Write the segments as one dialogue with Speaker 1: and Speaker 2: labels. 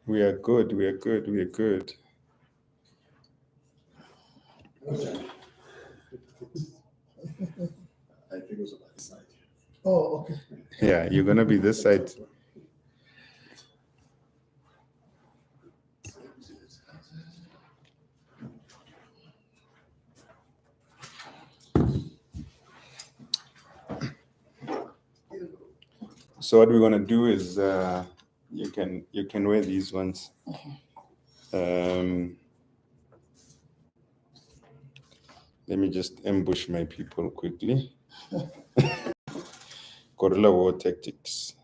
Speaker 1: We are good. We are good. We are good.
Speaker 2: I think it was on that side.
Speaker 3: Oh, okay.
Speaker 1: Yeah, you're gonna be this side. So what we're gonna do is you can wear these ones. Let me just ambush my people quickly. Guerrilla war tactics.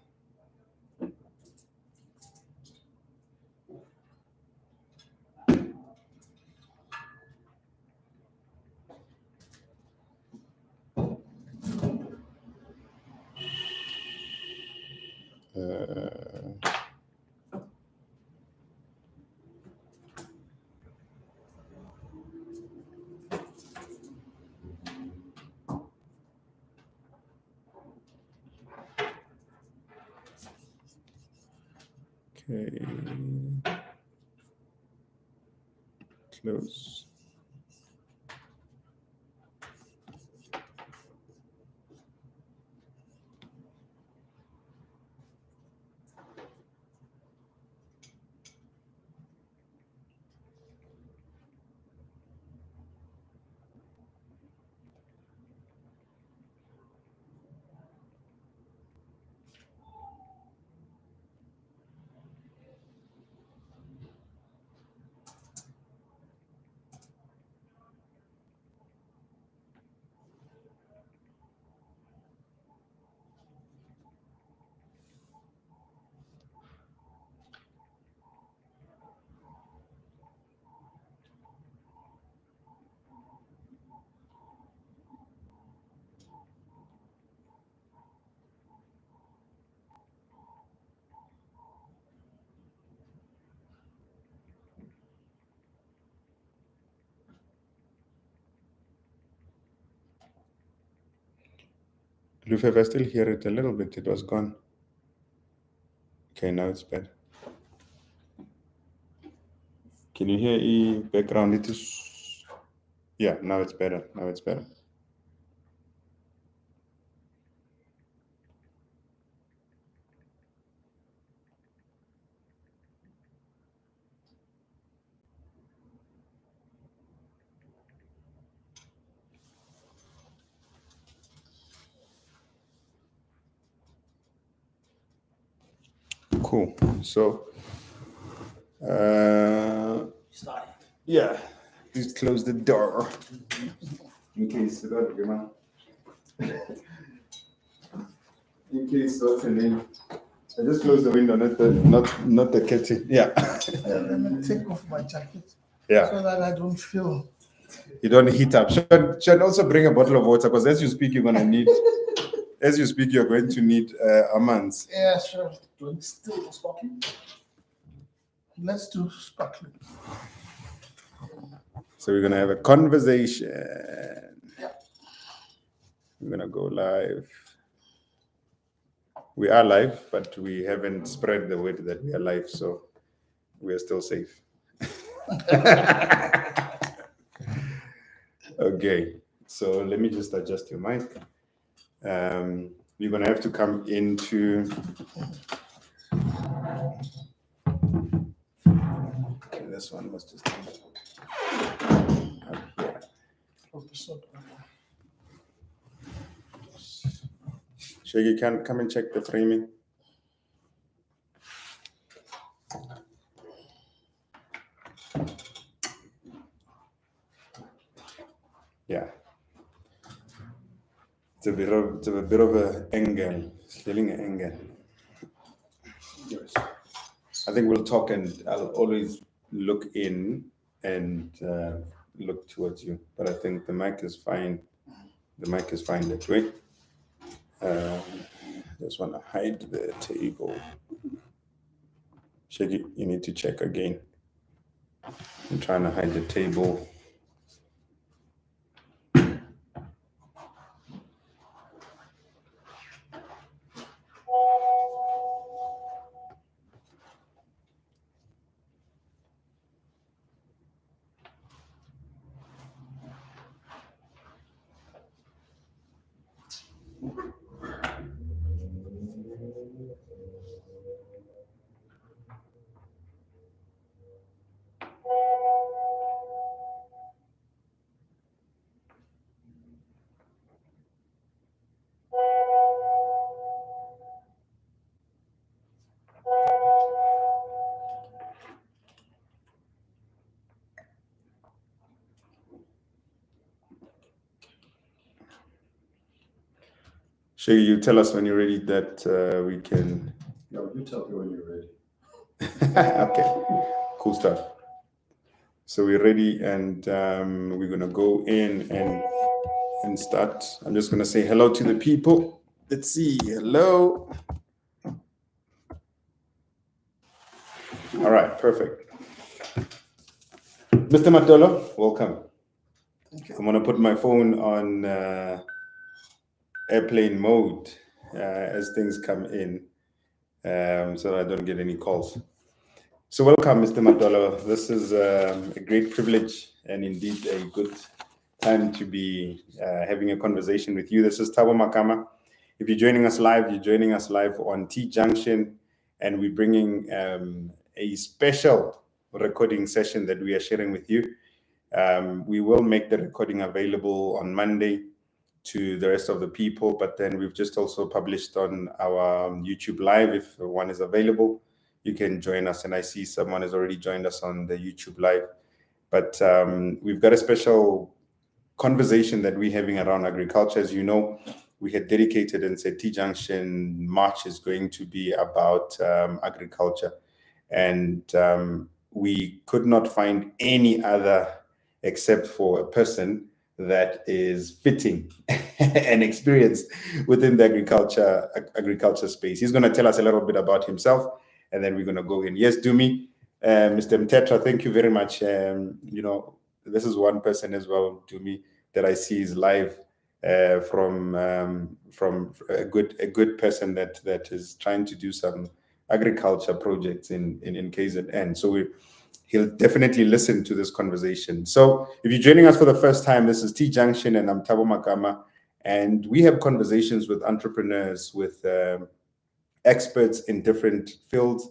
Speaker 1: Okay. Close. Luke, if I still hear it a little bit, it was gone. Okay, now it's better. Can you hear the background? It is. Yeah, now it's better. Now it's better. Cool. So, yeah, just close the door in case in case what's her name? I just closed the window, not the curtain. Yeah.
Speaker 3: Let me take off my jacket
Speaker 1: Yeah.
Speaker 3: so that I don't feel.
Speaker 1: You don't heat up. Should also bring a bottle of water because as you speak, you're gonna need. As you speak, you're going to need almonds.
Speaker 3: Yeah, sure.
Speaker 2: Do I still sparkling?
Speaker 3: Let's do sparkling.
Speaker 1: So we're gonna have a conversation.
Speaker 3: Yeah.
Speaker 1: We're gonna go live. We are live, but we haven't spread the word that we are live, so we are still safe. Okay, so let me just adjust your mic. You're gonna have to come into. Okay, this one was just up here. Shaggy, can come and check the framing. Yeah. It's a bit of an angle, stealing an angle.
Speaker 2: Yes.
Speaker 1: I think we'll talk, and I'll always look in and look towards you. But I think the mic is fine. The mic is fine that way. Just want to hide the table. Shaggy, you need to check again. I'm trying to hide the table. Sure, you tell us when you're ready that we can.
Speaker 2: No, you tell me when you're ready.
Speaker 1: Okay, cool stuff. So we're ready, and we're gonna go in and start. I'm just gonna say hello to the people. Let's see. Hello. All right, perfect. Mr. Madolo, welcome.
Speaker 3: Okay.
Speaker 1: I'm gonna put my phone on airplane mode as things come in, so I don't get any calls. So welcome, Mr. Madolo. This is a great privilege and indeed a good time to be having a conversation with you. This is Thabo Makama. If you're joining us live, you're joining us live on T-Junction, and we're bringing a special recording session that we are sharing with you. We will make the recording available on Monday to the rest of the people, but then we've just also published on our YouTube Live. If one is available, you can join us. And I see someone has already joined us on the YouTube Live. But we've got a special conversation that we're having around agriculture. As you know, we had dedicated and said T-Junction March is going to be about agriculture. And we could not find any other except for a person that is fitting and experienced within the agriculture space. He's going to tell us a little bit about himself, and then we're going to go in. Yes, Dumi, Mr. Mtetra, thank you very much. This is one person as well, Dumi, that I see is live from a good person that is trying to do some agriculture projects in KZN. So he'll definitely listen to this conversation. So if you're joining us for the first time, this is T-Junction, and I'm Thabo Makama, and we have conversations with entrepreneurs, with experts in different fields,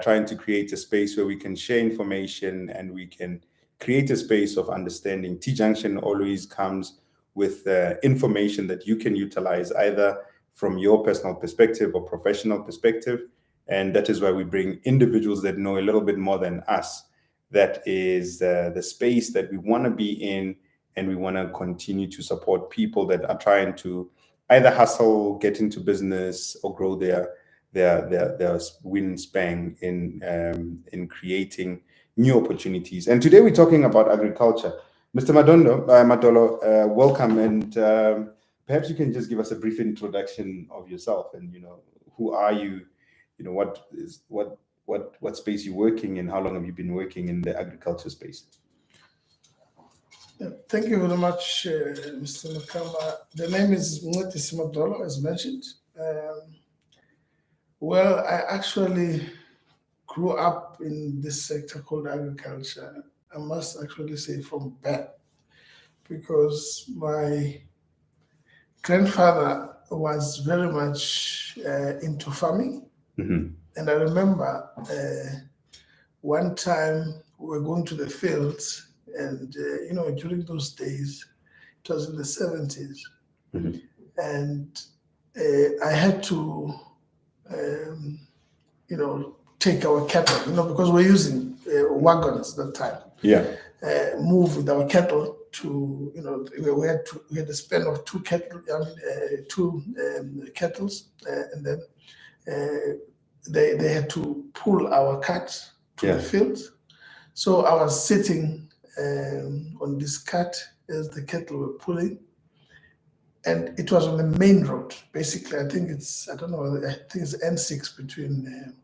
Speaker 1: trying to create a space where we can share information and we can create a space of understanding. T-Junction always comes with information that you can utilize either from your personal perspective or professional perspective. And that is why we bring individuals that know a little bit more than us. That is the space that we want to be in, and we want to continue to support people that are trying to either hustle, get into business, or grow their wingspan in creating new opportunities. And today we're talking about agriculture. Mr. Madolo, welcome, and perhaps you can just give us a brief introduction of yourself, and who are you? What space you're working in? How long have you been working in the agriculture space?
Speaker 3: Thank you very much, Mr. Makama. The name is Mncendisi Madolo, as mentioned. Well, I actually grew up in this sector called agriculture. I must actually say from birth, because my grandfather was very much into farming.
Speaker 1: Mm-hmm.
Speaker 3: And I remember one time we were going to the fields, and during those days, it was in the 70s,
Speaker 1: Mm-hmm.
Speaker 3: and I had to, take our cattle, because we're using wagons at that time.
Speaker 1: Yeah.
Speaker 3: Move with our cattle to, we had a span of two kettles, and then they had to pull our carts to the fields. So I was sitting on this cart as the cattle were pulling, and it was on the main road. Basically, I think it's N6 between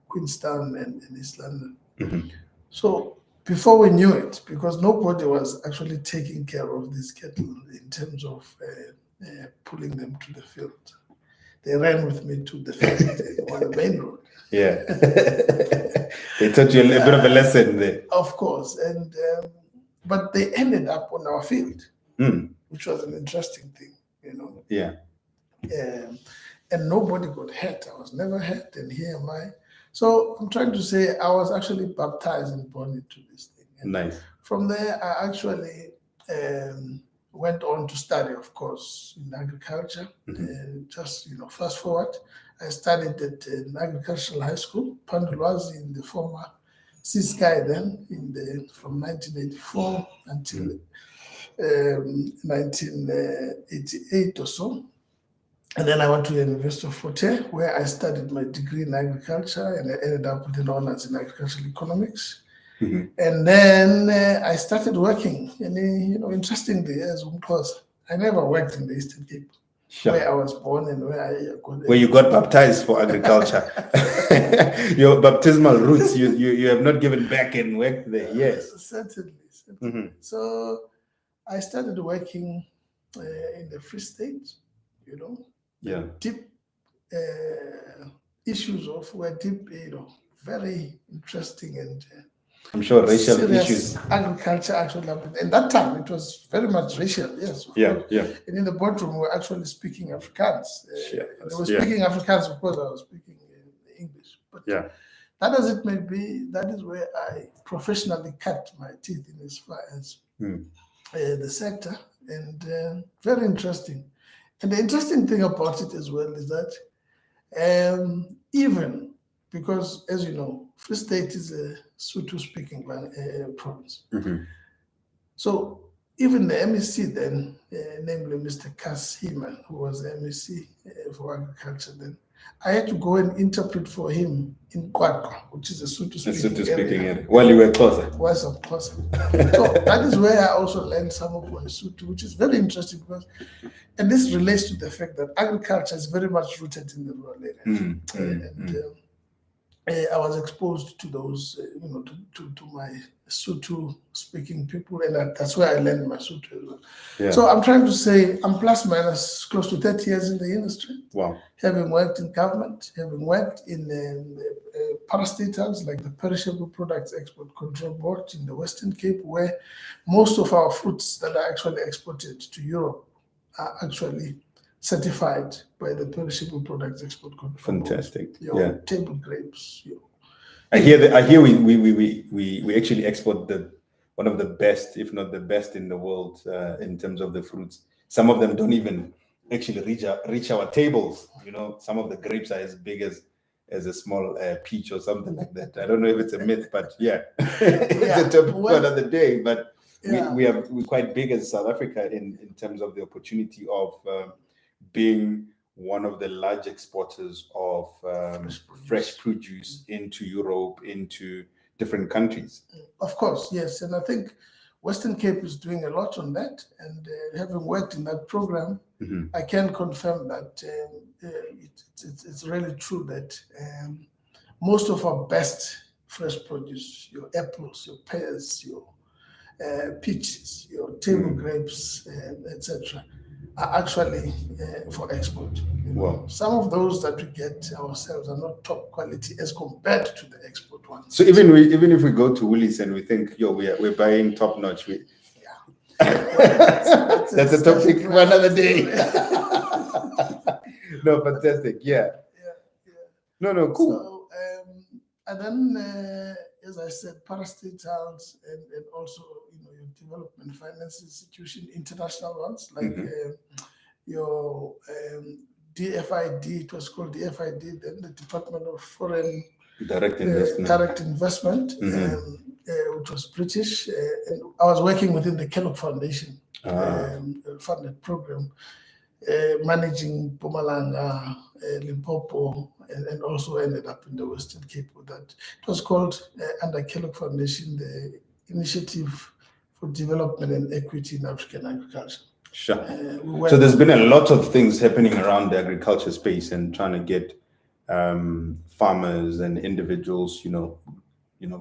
Speaker 3: Queenstown and East London.
Speaker 1: Mm-hmm.
Speaker 3: So before we knew it, because nobody was actually taking care of these cattle in terms of pulling them to the field, they ran with me to the field on the main road.
Speaker 1: Yeah. They taught you a bit of a lesson there.
Speaker 3: Of course. And but they ended up on our field, which was an interesting thing,
Speaker 1: Yeah.
Speaker 3: And nobody got hurt. I was never hurt, and here am I. So I'm trying to say I was actually baptized and born into this thing. And
Speaker 1: nice.
Speaker 3: From there, I actually went on to study, of course, in agriculture.
Speaker 1: Mm-hmm.
Speaker 3: Fast forward, I studied at an agricultural high school, Pandulwazi, in the former Sky then, from 1984 until 1988 or so. And then I went to the University of Fort Hare, where I studied my degree in agriculture, and I ended up with an honors in agricultural economics. And then I started working, and interestingly, as Umxhosa, I never worked in the Eastern Cape, where I was born and where
Speaker 1: you got baptized for agriculture. Your baptismal roots, you have not given back and worked there. Yes,
Speaker 3: certainly. So I started working in the Free State, deep issues were deep, very interesting, and
Speaker 1: I'm sure racial issues.
Speaker 3: Agriculture actually happened. And that time it was very much racial, yes.
Speaker 1: Yeah.
Speaker 3: And in the boardroom we were actually speaking Afrikaans. They were speaking Afrikaans, of course I was speaking English. But that as it may be, that is where I professionally cut my teeth in as far as the sector, and very interesting. And the interesting thing about it as well is that even because, as you know, Free State is a Sotho-speaking province. So even the MEC then, namely Mr. Cass Heeman, who was the MEC for agriculture then, I had to go and interpret for him in Kwakwa, which is a Sotho-speaking area.
Speaker 1: While you were closer.
Speaker 3: So that is where I also learned some of my Sotho, which is very interesting because, and this relates to the fact that agriculture is very much rooted in the rural areas. I was exposed to those, to my Sotho-speaking people, and that's where I learned my Sotho as well. So I'm trying to say I'm plus minus close to 30 years in the industry.
Speaker 1: Wow.
Speaker 3: Having worked in government, having worked in parastatals like the Perishable Products Export Control Board in the Western Cape, where most of our fruits that are actually exported to Europe are actually certified by the Perishable Products Export Control.
Speaker 1: Fantastic.
Speaker 3: Table grapes.
Speaker 1: I hear we actually export one of the best, if not the best in the world, in terms of the fruits. Some of them don't even actually reach our tables. Some of the grapes are as big as a small peach or something like that. I don't know if it's a myth, but it's a topic for another day. But we're quite big as South Africa in terms of the opportunity of being one of the large exporters of fresh produce into Europe, into different countries.
Speaker 3: Of course, yes. And I think Western Cape is doing a lot on that. And having worked in that program, I can confirm that it's really true that most of our best fresh produce, your apples, your pears, your peaches, your table grapes, etc., are actually for export.
Speaker 1: Wow.
Speaker 3: Some of those that we get ourselves are not top quality as compared to the export ones.
Speaker 1: So even if we go to Woolies and we think, we're buying top notch, that's a topic for another day. No, fantastic. No, cool.
Speaker 3: So, and then, as I said, parastatals and also, your development finance institution, international ones like your DFID. It was called DFID then, the Department of Foreign
Speaker 1: Direct Investment,
Speaker 3: which was British. And I was working within the Kellogg Foundation funded program, managing Mpumalanga, Limpopo, and also ended up in the Western Cape with that. It was called, under Kellogg Foundation, the Initiative for Development and Equity in African Agriculture.
Speaker 1: Sure. So there's been a lot of things happening around the agriculture space and trying to get farmers and individuals,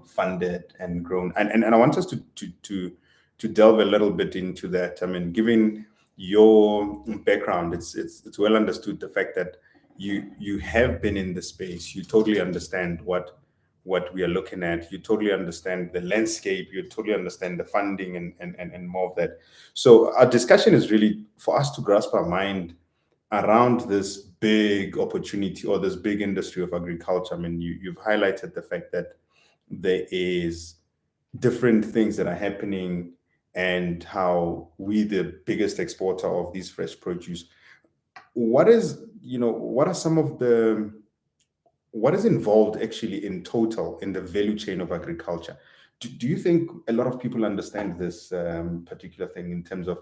Speaker 1: funded and grown. And I want us to delve a little bit into that. I mean, given your background, it's well understood the fact that you have been in the space. You totally understand what we are looking at. You totally understand the landscape. You totally understand the funding and more of that. So our discussion is really for us to grasp our mind around this big opportunity or this big industry of agriculture. I mean, you've highlighted the fact that there is different things that are happening and how we, the biggest exporter of these fresh produce, what is involved actually in total in the value chain of agriculture? Do you think a lot of people understand this particular thing in terms of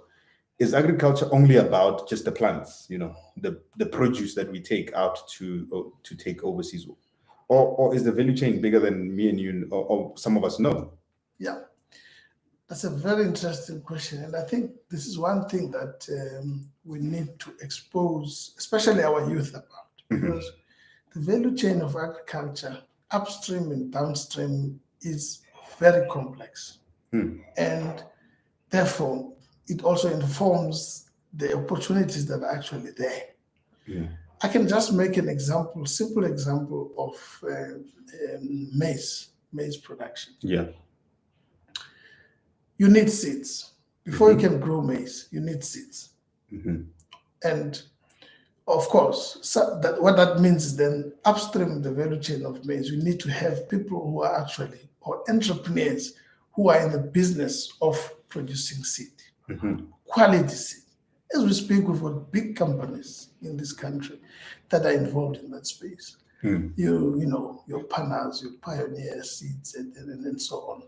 Speaker 1: is agriculture only about just the plants, the produce that we take out to take overseas? Or is the value chain bigger than me and you or some of us know?
Speaker 3: Yeah, that's a very interesting question. And I think this is one thing that we need to expose, especially our youth about, because the value chain of agriculture, upstream and downstream, is very complex. And therefore, it also informs the opportunities that are actually there.
Speaker 1: Yeah.
Speaker 3: I can just make an example, simple example of maize production.
Speaker 1: Yeah.
Speaker 3: You need seeds. Before you can grow maize, you need seeds. And of course, what that means is then upstream the value chain of maize, you need to have people who are actually, or entrepreneurs who are in the business of producing seed, quality seed. As we speak, we've got big companies in this country that are involved in that space. Your Panas, your Pioneer Seeds, and so on.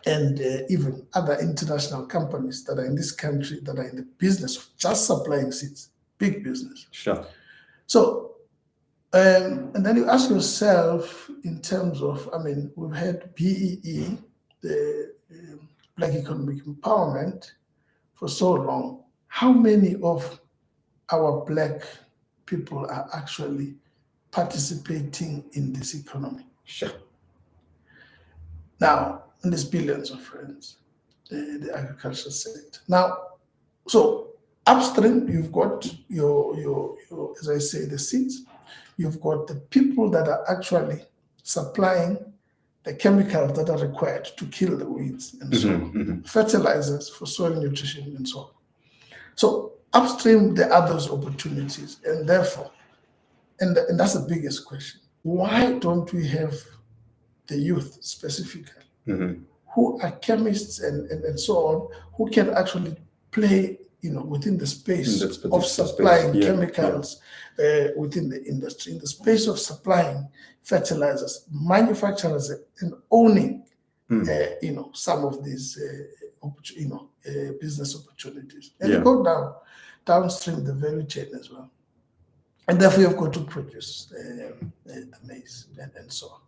Speaker 3: And even other international companies that are in this country that are in the business of just supplying seeds, big business.
Speaker 1: Sure.
Speaker 3: So, and then you ask yourself in terms of, we've had BEE, the Black Economic Empowerment, for so long. How many of our Black people are actually participating in this economy?
Speaker 1: Sure.
Speaker 3: Now, and there's billions of friends, the agricultural sector. Now, so upstream, you've got your as I say, the seeds. You've got the people that are actually supplying the chemicals that are required to kill the weeds and so on, fertilizers for soil nutrition and so on. So upstream, there are those opportunities, and therefore, and that's the biggest question. Why don't we have the youth specifically, who are chemists and so on, who can actually play, within the space of supplying chemicals within the industry, in the space of supplying fertilizers, manufacturers, and owning, some of these, business opportunities. And you go downstream the value chain as well. And therefore, you've got to produce the maize and so on.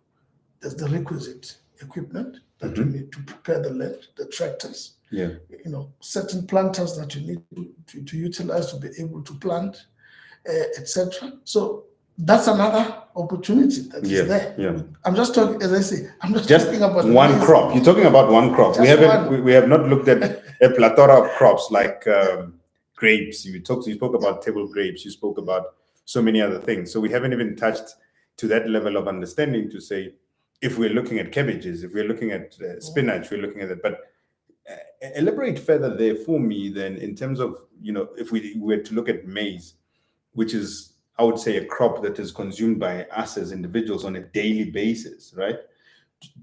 Speaker 3: There's the requisite equipment that you need to prepare the land, the tractors, certain planters that you need to utilize to be able to plant, etc. So that's another opportunity that is there.
Speaker 1: Yeah.
Speaker 3: I'm just talking, as I say, I'm just talking about
Speaker 1: one crop. You're talking about one crop. We have not looked at a plethora of crops like grapes. You spoke about table grapes. You spoke about so many other things. So we haven't even touched to that level of understanding to say, if we're looking at cabbages, if we're looking at spinach, we're looking at that. But elaborate further there for me then in terms of, if we were to look at maize, which is, I would say, a crop that is consumed by us as individuals on a daily basis, right?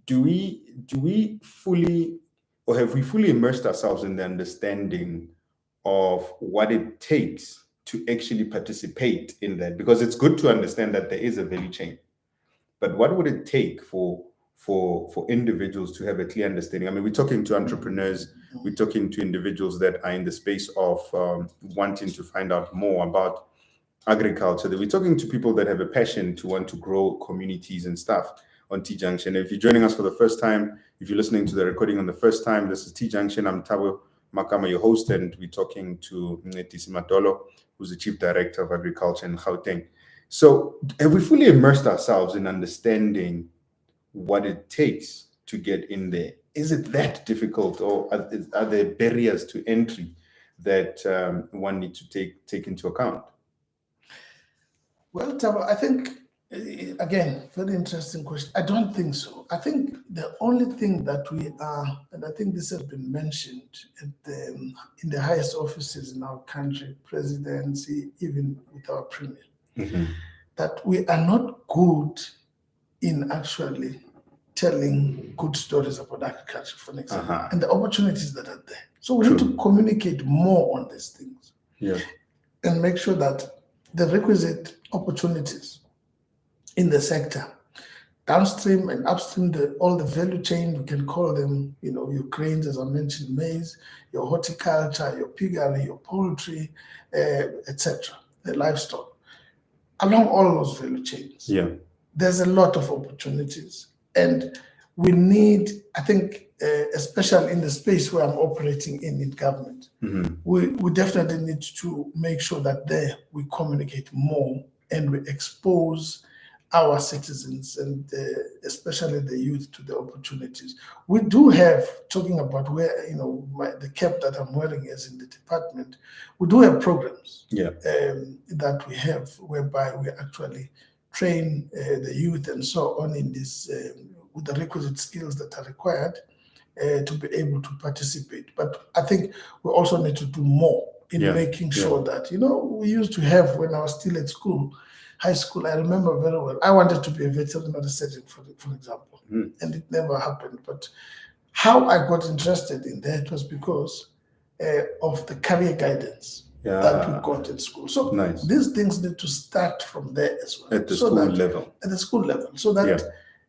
Speaker 1: Do we fully, or have we fully immersed ourselves in the understanding of what it takes to actually participate in that? Because it's good to understand that there is a value chain. But what would it take for individuals to have a clear understanding? I mean, we're talking to entrepreneurs, we're talking to individuals that are in the space of wanting to find out more about agriculture. We're talking to people that have a passion to want to grow communities and stuff on T-Junction. If you're joining us for the first time, if you're listening to the recording on the first time, this is T-Junction. I'm Thabo Makama, your host, and we're talking to Mncendisi Madolo, who's the Chief Director of Agriculture in Gauteng. So have we fully immersed ourselves in understanding what it takes to get in there? Is it that difficult, or are there barriers to entry that one needs to take into account?
Speaker 3: Well, Thabo, I think, again, very interesting question. I don't think so. I think the only thing that we are, and I think this has been mentioned in the highest offices in our country, presidency, even with our premier, that we are not good in actually telling good stories about agriculture, for example, and the opportunities that are there. So we need to communicate more on these things and make sure that the requisite opportunities in the sector downstream and upstream, all the value chain, we can call them, your grains, as I mentioned, maize, your horticulture, your piggery, your poultry, etc., the livestock. Along all those value chains, there's a lot of opportunities. And we need, I think, especially in the space where I'm operating in government, we definitely need to make sure that there we communicate more and we expose our citizens and especially the youth to the opportunities. We do have, talking about where, the cap that I'm wearing is in the department, we do have programs that we have whereby we actually train the youth and so on in this, with the requisite skills that are required to be able to participate. But I think we also need to do more in making sure that, we used to have, when I was still at school, high school, I remember very well, I wanted to be a veterinary surgeon, for example, and it never happened. But how I got interested in that was because of the career guidance that we got at school. So these things need to start from there as well.
Speaker 1: At the school level.
Speaker 3: At the school level, so that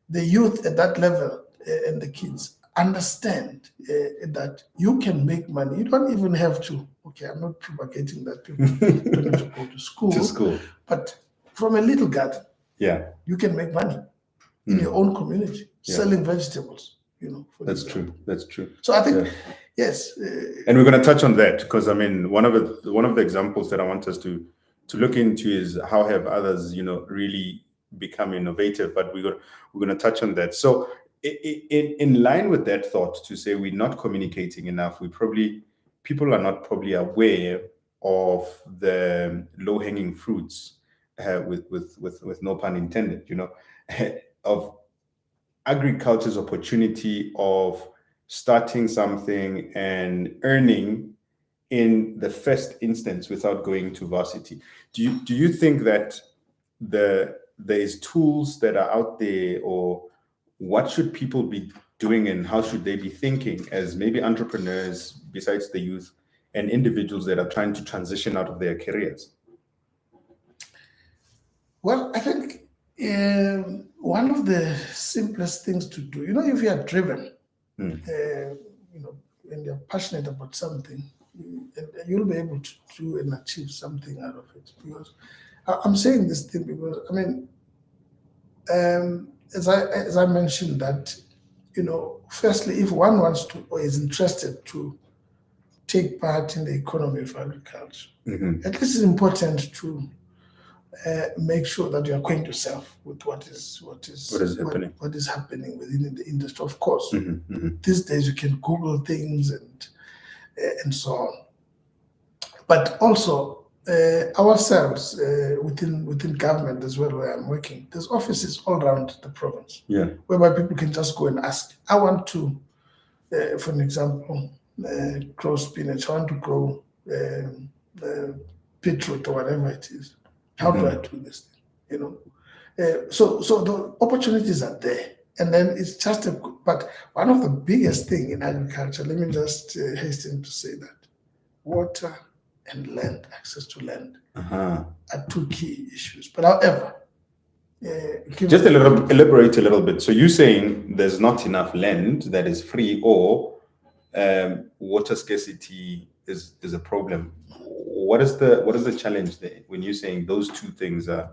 Speaker 3: the youth at that level and the kids understand that you can make money. You don't even have to, I'm not propagating that people don't need to go to school. But from a little garden, you can make money in your own community, selling vegetables,
Speaker 1: That's true.
Speaker 3: So I think, yes.
Speaker 1: And we're going to touch on that because, one of the examples that I want us to look into is how have others, really become innovative, but we're going to touch on that. So in line with that thought, to say we're not communicating enough, people are not probably aware of the low-hanging fruits, with no pun intended, of agriculture's opportunity of starting something and earning in the first instance without going to varsity. Do you think that there's tools that are out there, or what should people be doing and how should they be thinking as maybe entrepreneurs, besides the youth, and individuals that are trying to transition out of their careers?
Speaker 3: Well, I think one of the simplest things to do, if you are driven, and you're passionate about something, you'll be able to do and achieve something out of it. Because I'm saying this thing because, as I mentioned that, firstly, if one wants to or is interested to take part in the economy of agriculture, at least it's important to make sure that you are acquainted yourself with what is happening within the industry. Of course, these days you can Google things and so on. But also ourselves within government as well, where I'm working, there's offices all around the province, whereby people can just go and ask. I want to, for an example, grow spinach. I want to grow beetroot or whatever it is. How do I do this thing? So the opportunities are there, and then it's just but one of the biggest thing in agriculture, let me just hasten to say that water and land, access to land, are two key issues. But however,
Speaker 1: just elaborate a little bit. So you're saying there's not enough land that is free, or water scarcity is a problem. What is the challenge there when you're saying those two things are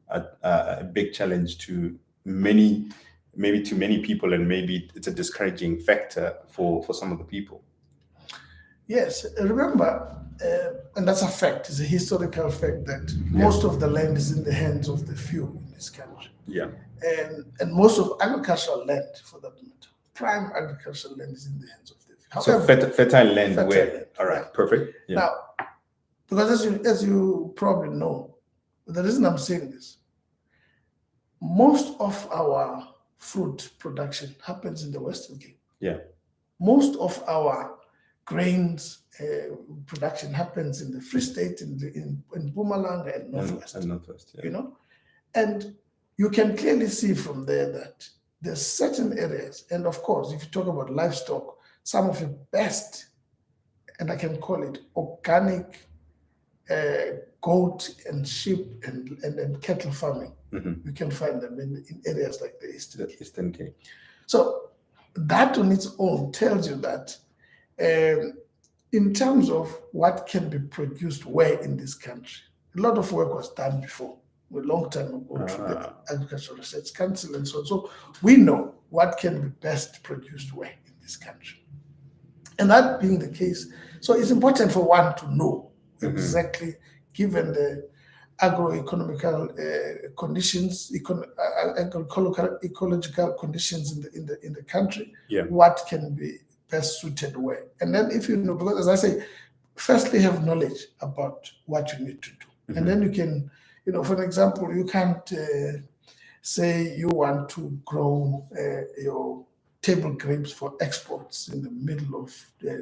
Speaker 1: a big challenge to many people, and maybe it's a discouraging factor for some of the people?
Speaker 3: Yes, remember, and that's a fact, it's a historical fact that most of the land is in the hands of the few in this country. And most of agricultural land, for that matter, prime agricultural land, is in the hands of the few.
Speaker 1: However, so fertile land where? All right, perfect.
Speaker 3: Now, because as you probably know, the reason I'm saying this, most of our fruit production happens in the Western Cape. Most of our grains production happens in the Free State, in Mpumalanga and Northwest. And you can clearly see from there that there's certain areas, and of course, if you talk about livestock, some of the best, and I can call it organic, goat and sheep and cattle farming You can find them in areas like the
Speaker 1: Eastern Cape.
Speaker 3: So that on its own tells you that in terms of what can be produced where in this country, a lot of work was done before, a long time ago, through the Agricultural Research Council and so on. So we know what can be best produced where in this country. And that being the case, so it's important for one to know exactly, given the agroeconomical conditions, ecological conditions in the country, what can be best suited where. And then if you know, because as I say, firstly have knowledge about what you need to do. And then you can, for example, you can't say you want to grow your table grapes for exports in the middle of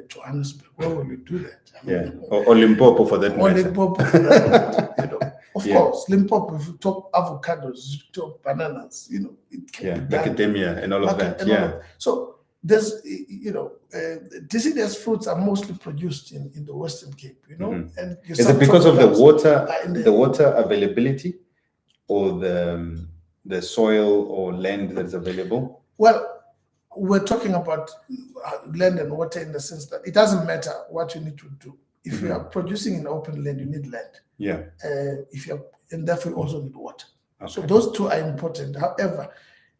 Speaker 3: Johannesburg. Where will you do that? I mean,
Speaker 1: or Limpopo for that matter.
Speaker 3: Limpopo for that matter, Of course, Limpopo, if you talk avocados, you talk bananas, it can be
Speaker 1: macadamia and all of that.
Speaker 3: So there's, deciduous fruits are mostly produced in the Western Cape, And
Speaker 1: is it because of the water availability, or the soil or land that's available?
Speaker 3: Well, we're talking about land and water in the sense that it doesn't matter what you need to do. If you are producing in open land, you need land. And therefore you also need water. So those two are important. However,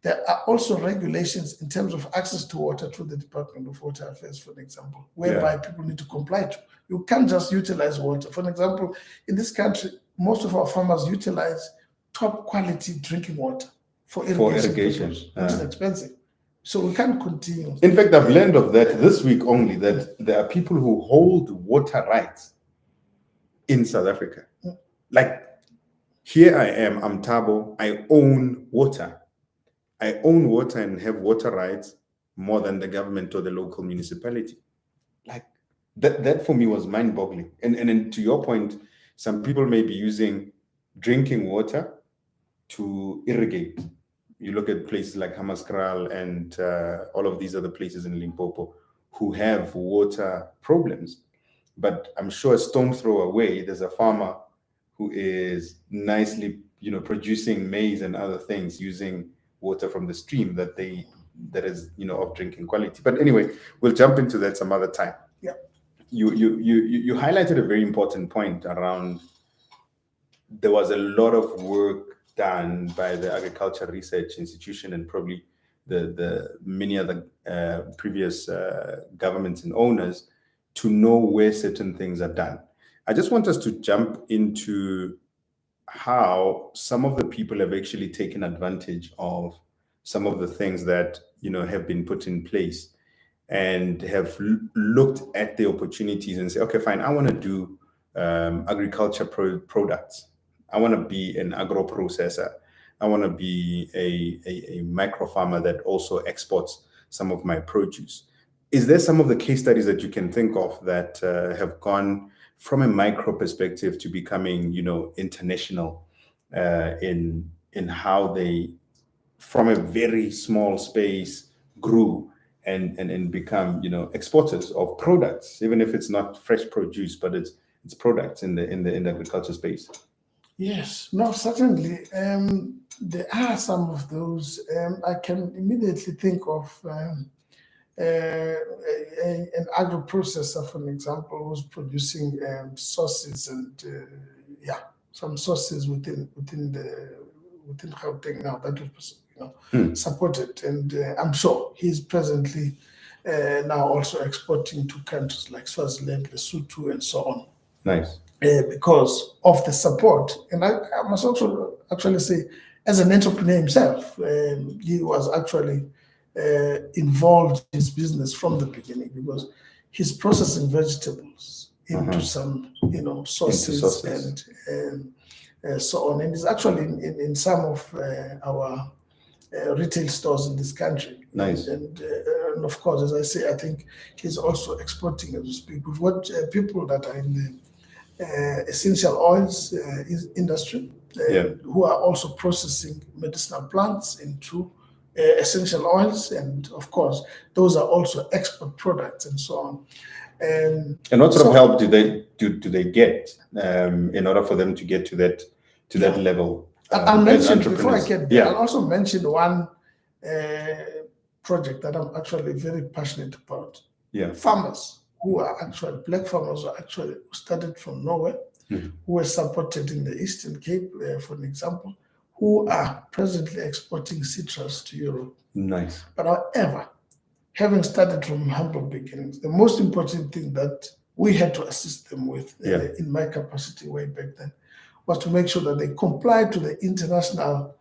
Speaker 3: there are also regulations in terms of access to water through the Department of Water Affairs, for example, whereby people need to comply to. You can't just utilize water. For example, in this country, most of our farmers utilize top quality drinking water for irrigation. Which is expensive. So we can't continue.
Speaker 1: In fact, I've learned of that this week only, that there are people who hold water rights in South Africa. Like, here I am, I'm Thabo, I own water. I own water and have water rights more than the government or the local municipality. Like, that for me was mind-boggling. And to your point, some people may be using drinking water to irrigate. You look at places like Hammanskraal and all of these other places in Limpopo who have water problems. But I'm sure a stone throw away, there's a farmer who is nicely, producing maize and other things using water from the stream that is, of drinking quality. But anyway, we'll jump into that some other time.
Speaker 3: Yeah.
Speaker 1: You highlighted a very important point around there was a lot of work done by the Agriculture Research Institution and probably the many other previous governments and owners to know where certain things are done. I just want us to jump into how some of the people have actually taken advantage of some of the things that have been put in place and have looked at the opportunities and say, okay, fine, I want to do agriculture products. I want to be an agro processor. I want to be a micro farmer that also exports some of my produce. Is there some of the case studies that you can think of that have gone from a micro perspective to becoming, international in how they, from a very small space, grew and become, exporters of products, even if it's not fresh produce, but it's products in the agriculture space?
Speaker 3: Yes, no, certainly. There are some of those. I can immediately think of an agro processor, for example, who's producing sauces and some sauces within Gauteng now that was supported, and I'm sure he's presently now also exporting to countries like Swaziland, Lesotho, and so on.
Speaker 1: Nice.
Speaker 3: Because of the support. And I must also actually say, as an entrepreneur himself, he was actually involved in his business from the beginning, because he's processing vegetables into some, sauces and so on. And he's actually in some of our retail stores in this country.
Speaker 1: Nice.
Speaker 3: And of course, as I say, I think he's also exporting as we speak. We've got people that are in the essential oils industry who are also processing medicinal plants into essential oils, and of course those are also export products and so on.
Speaker 1: And what sort of help do they get in order for them to get to that level?
Speaker 3: I'll
Speaker 1: as
Speaker 3: mention, before I
Speaker 1: entrepreneurs?
Speaker 3: get there, I'll also mention one project that I'm actually very passionate about.
Speaker 1: Yeah.
Speaker 3: Farmers who are actually, black farmers who actually started from nowhere, who were supported in the Eastern Cape, for an example, who are presently exporting citrus to Europe.
Speaker 1: Nice.
Speaker 3: But however, having started from humble beginnings, the most important thing that we had to assist them with in my capacity way back then was to make sure that they comply to the international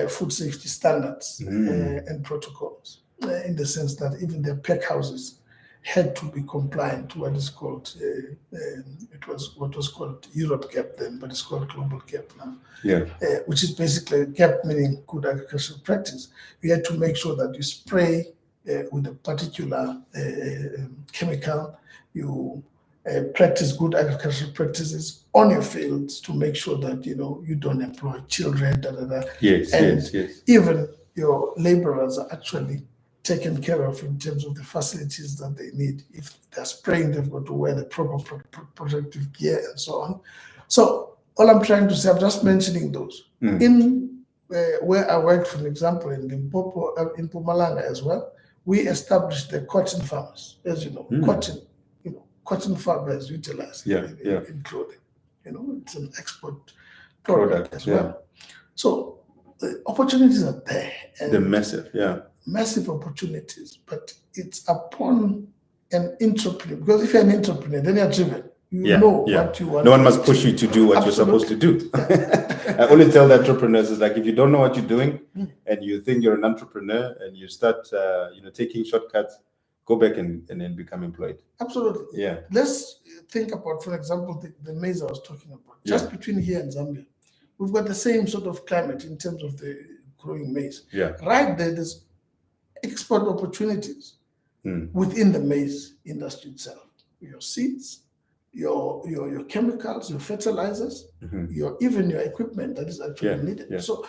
Speaker 3: food safety standards and protocols, in the sense that even their pack houses had to be compliant to what is called, it was what was called Europe GAP then, but it's called Global GAP now.
Speaker 1: Yeah.
Speaker 3: Which is basically GAP meaning good agricultural practice. We had to make sure that you spray with a particular chemical, you practice good agricultural practices on your fields to make sure that you don't employ children,
Speaker 1: Yes,
Speaker 3: and
Speaker 1: yes.
Speaker 3: even your laborers are actually taken care of in terms of the facilities that they need. If they're spraying, they've got to wear the proper protective gear and so on. So all I'm trying to say, I'm just mentioning those. In where I worked, for example, in Limpopo, in Mpumalanga as well, we established the cotton farmers. As you know, cotton farmers utilize in clothing. It's an export product as well. So the opportunities are there. And
Speaker 1: they're massive,
Speaker 3: massive opportunities, but it's upon an entrepreneur, because if you're an entrepreneur, then you're driven. You know what you want.
Speaker 1: No one must push you to do what you're supposed to do. I always tell the entrepreneurs, is like, if you don't know what you're doing and you think you're an entrepreneur and you start taking shortcuts, go back and then become employed.
Speaker 3: Absolutely.
Speaker 1: Yeah.
Speaker 3: Let's think about, for example, the maize I was talking about. Just between here and Zambia, we've got the same sort of climate in terms of the growing maize.
Speaker 1: Yeah.
Speaker 3: Right there, there's export opportunities within the maize industry itself. Your seeds, your chemicals, your fertilizers, even your equipment that is actually needed.
Speaker 1: Yeah.
Speaker 3: So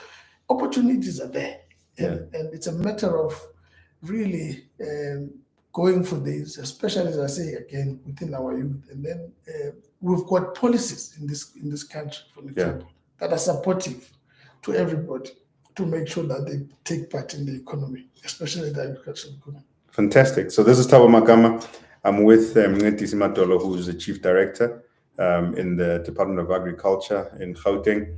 Speaker 3: opportunities are there. And it's a matter of really going for these, especially, as I say again, within our youth. And then we've got policies in this country, for example, that are supportive to everybody to make sure that they take part in the economy, especially the agricultural economy.
Speaker 1: Fantastic. So this is Thabo Makama. I'm with Mncendisi Madolo, who is the Chief Director in the Department of Agriculture in Gauteng.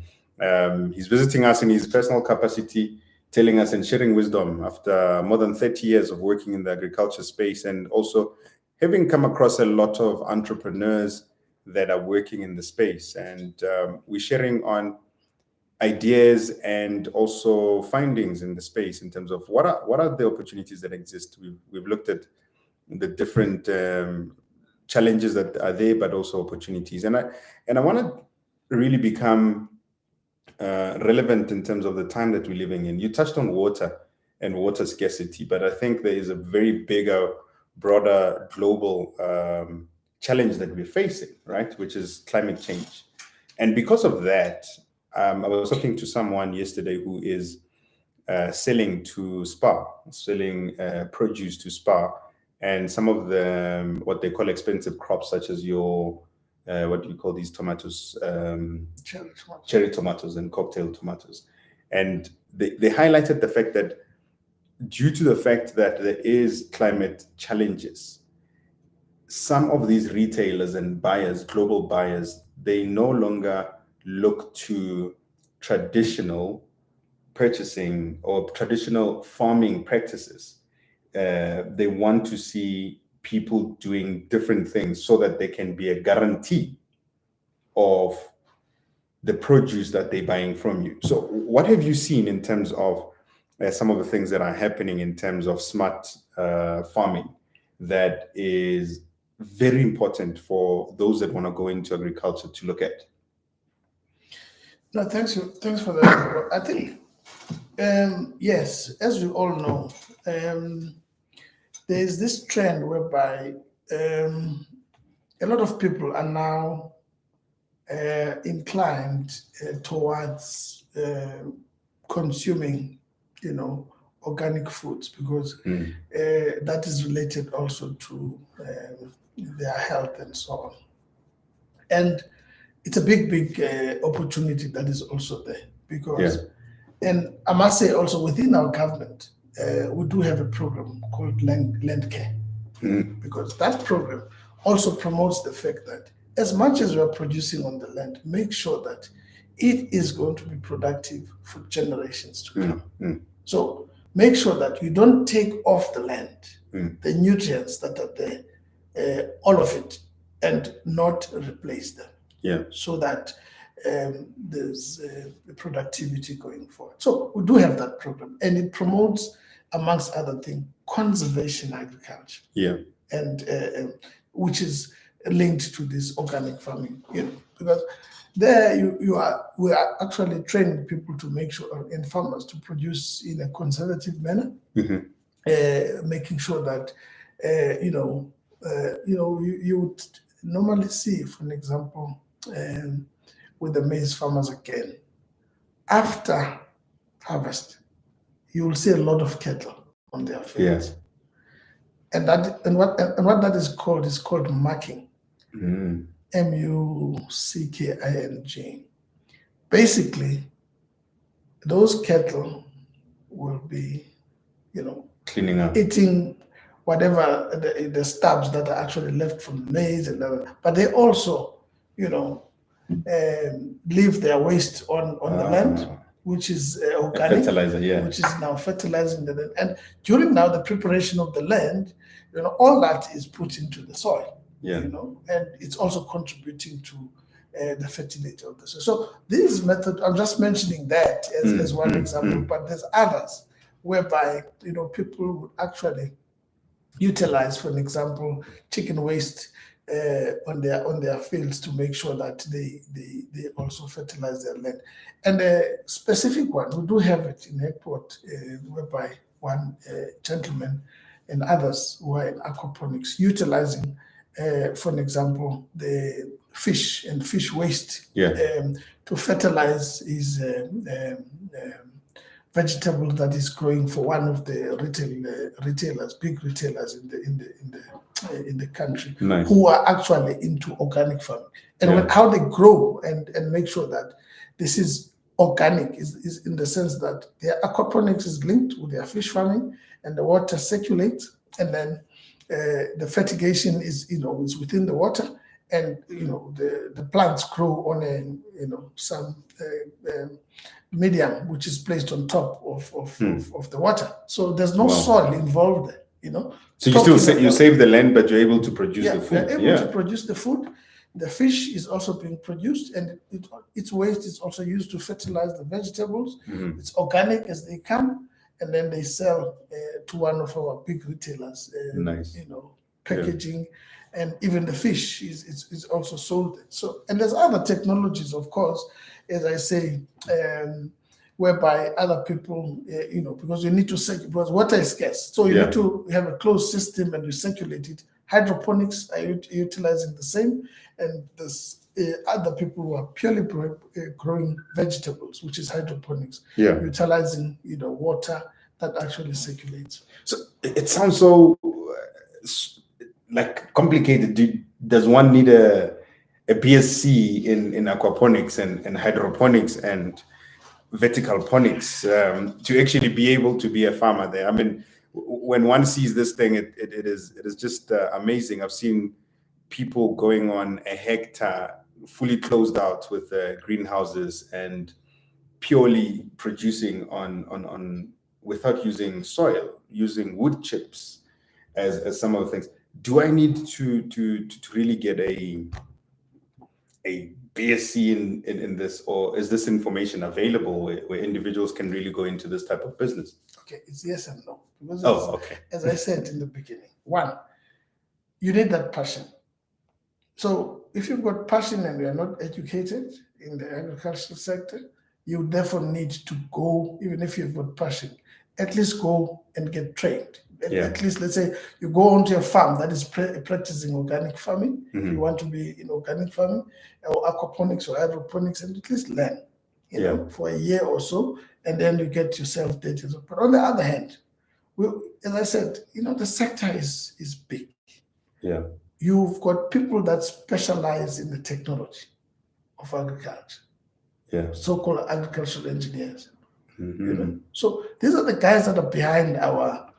Speaker 1: He's visiting us in his personal capacity, telling us and sharing wisdom after more than 30 years of working in the agriculture space, and also having come across a lot of entrepreneurs that are working in the space. And we're sharing on ideas and also findings in the space in terms of what are the opportunities that exist. We've looked at the different challenges that are there, but also opportunities. And I want to really become relevant in terms of the time that we're living in. You touched on water and water scarcity, but I think there is a very bigger, broader global challenge that we're facing, right? Which is climate change. And because of that, I was talking to someone yesterday who is selling to SPAR, selling produce to SPAR, and some of the what they call expensive crops, such as your what do you call these tomatoes? Cherry tomatoes and cocktail tomatoes. And they highlighted the fact that due to the fact that there is climate challenges, some of these retailers and buyers, global buyers, they no longer look to traditional purchasing or traditional farming practices. They want to see people doing different things so that there can be a guarantee of the produce that they're buying from you. So what have you seen in terms of some of the things that are happening in terms of smart farming that is very important for those that want to go into agriculture to look at?
Speaker 3: No, thanks for that. I think, yes, as we all know, there is this trend whereby a lot of people are now inclined towards consuming, organic foods, because that is related also to their health and so on. And it's a big opportunity that is also there, because, and I must say also within our government, we do have a program called Land Care, because that program also promotes the fact that as much as we are producing on the land, make sure that it is going to be productive for generations to come. So make sure that you don't take off the land the nutrients that are there, all of it, and not replace them. So that there's productivity going forward. So we do have that program, and it promotes, amongst other things, conservation agriculture. And which is linked to this organic farming, because there we are actually training people to make sure, and farmers to produce in a conservative manner, making sure that you would normally see, for an example, with the maize farmers again, after harvest, you will see a lot of cattle on their fields. And what that is called mucking. Mucking. Basically, those cattle will be,
Speaker 1: cleaning up,
Speaker 3: eating whatever the stubs that are actually left from maize, but they also, leave their waste on the land, which is organic,
Speaker 1: fertilizer,
Speaker 3: which is now fertilizing the land. And during now the preparation of the land, all that is put into the soil, and it's also contributing to the fertility of the soil. So this method, I'm just mentioning that as one example, but there's others whereby people would actually utilize, for an example, chicken waste on their fields to make sure that they also fertilize their land. And a specific one, we do have it in Airport, whereby one gentleman and others who are in aquaponics utilizing, for an example, the fish and fish waste to fertilize his vegetable that is growing for one of the retailers, big retailers in the country, who are actually into organic farming, and how they grow and make sure that this is organic is in the sense that their aquaponics is linked with their fish farming, and the water circulates, and then the fertigation is is within the water, and the plants grow on some medium which is placed on top of the water. So there's no soil involved there,
Speaker 1: So you save the land, but you're able to produce the food.
Speaker 3: You're able to produce the food. The fish is also being produced, and its waste is also used to fertilize the vegetables. It's organic as they come, and then they sell to one of our big retailers. Packaging, and even the fish is also sold. So, and there's other technologies, of course, as I say, whereby other people, because you need to because water is scarce, so you need to have a closed system and you circulate it. Hydroponics are utilizing the same, and there's other people who are purely growing vegetables, which is hydroponics, utilizing water that actually circulates.
Speaker 1: So it sounds so complicated. Does one need a BSc in aquaponics and hydroponics and vertical ponics to actually be able to be a farmer there? I mean, when one sees this thing, it is just amazing. I've seen people going on a hectare fully closed out with greenhouses and purely producing on without using soil, using wood chips as some of the things. Do I need to really get a BSc in this, or is this information available where individuals can really go into this type of business?
Speaker 3: Okay, it's yes and no. Because as I said in the beginning, one, you need that passion. So if you've got passion and you're not educated in the agricultural sector, you therefore need to go, even if you've got passion, at least go and get trained. At least, let's say you go onto a farm that is practicing organic farming. If you want to be in organic farming or aquaponics or hydroponics, and at least learn, for a year or so, and then you get yourself data. But on the other hand, as I said, the sector is big. You've got people that specialize in the technology of agriculture. so-called agricultural engineers. You know? So these are the guys that are behind our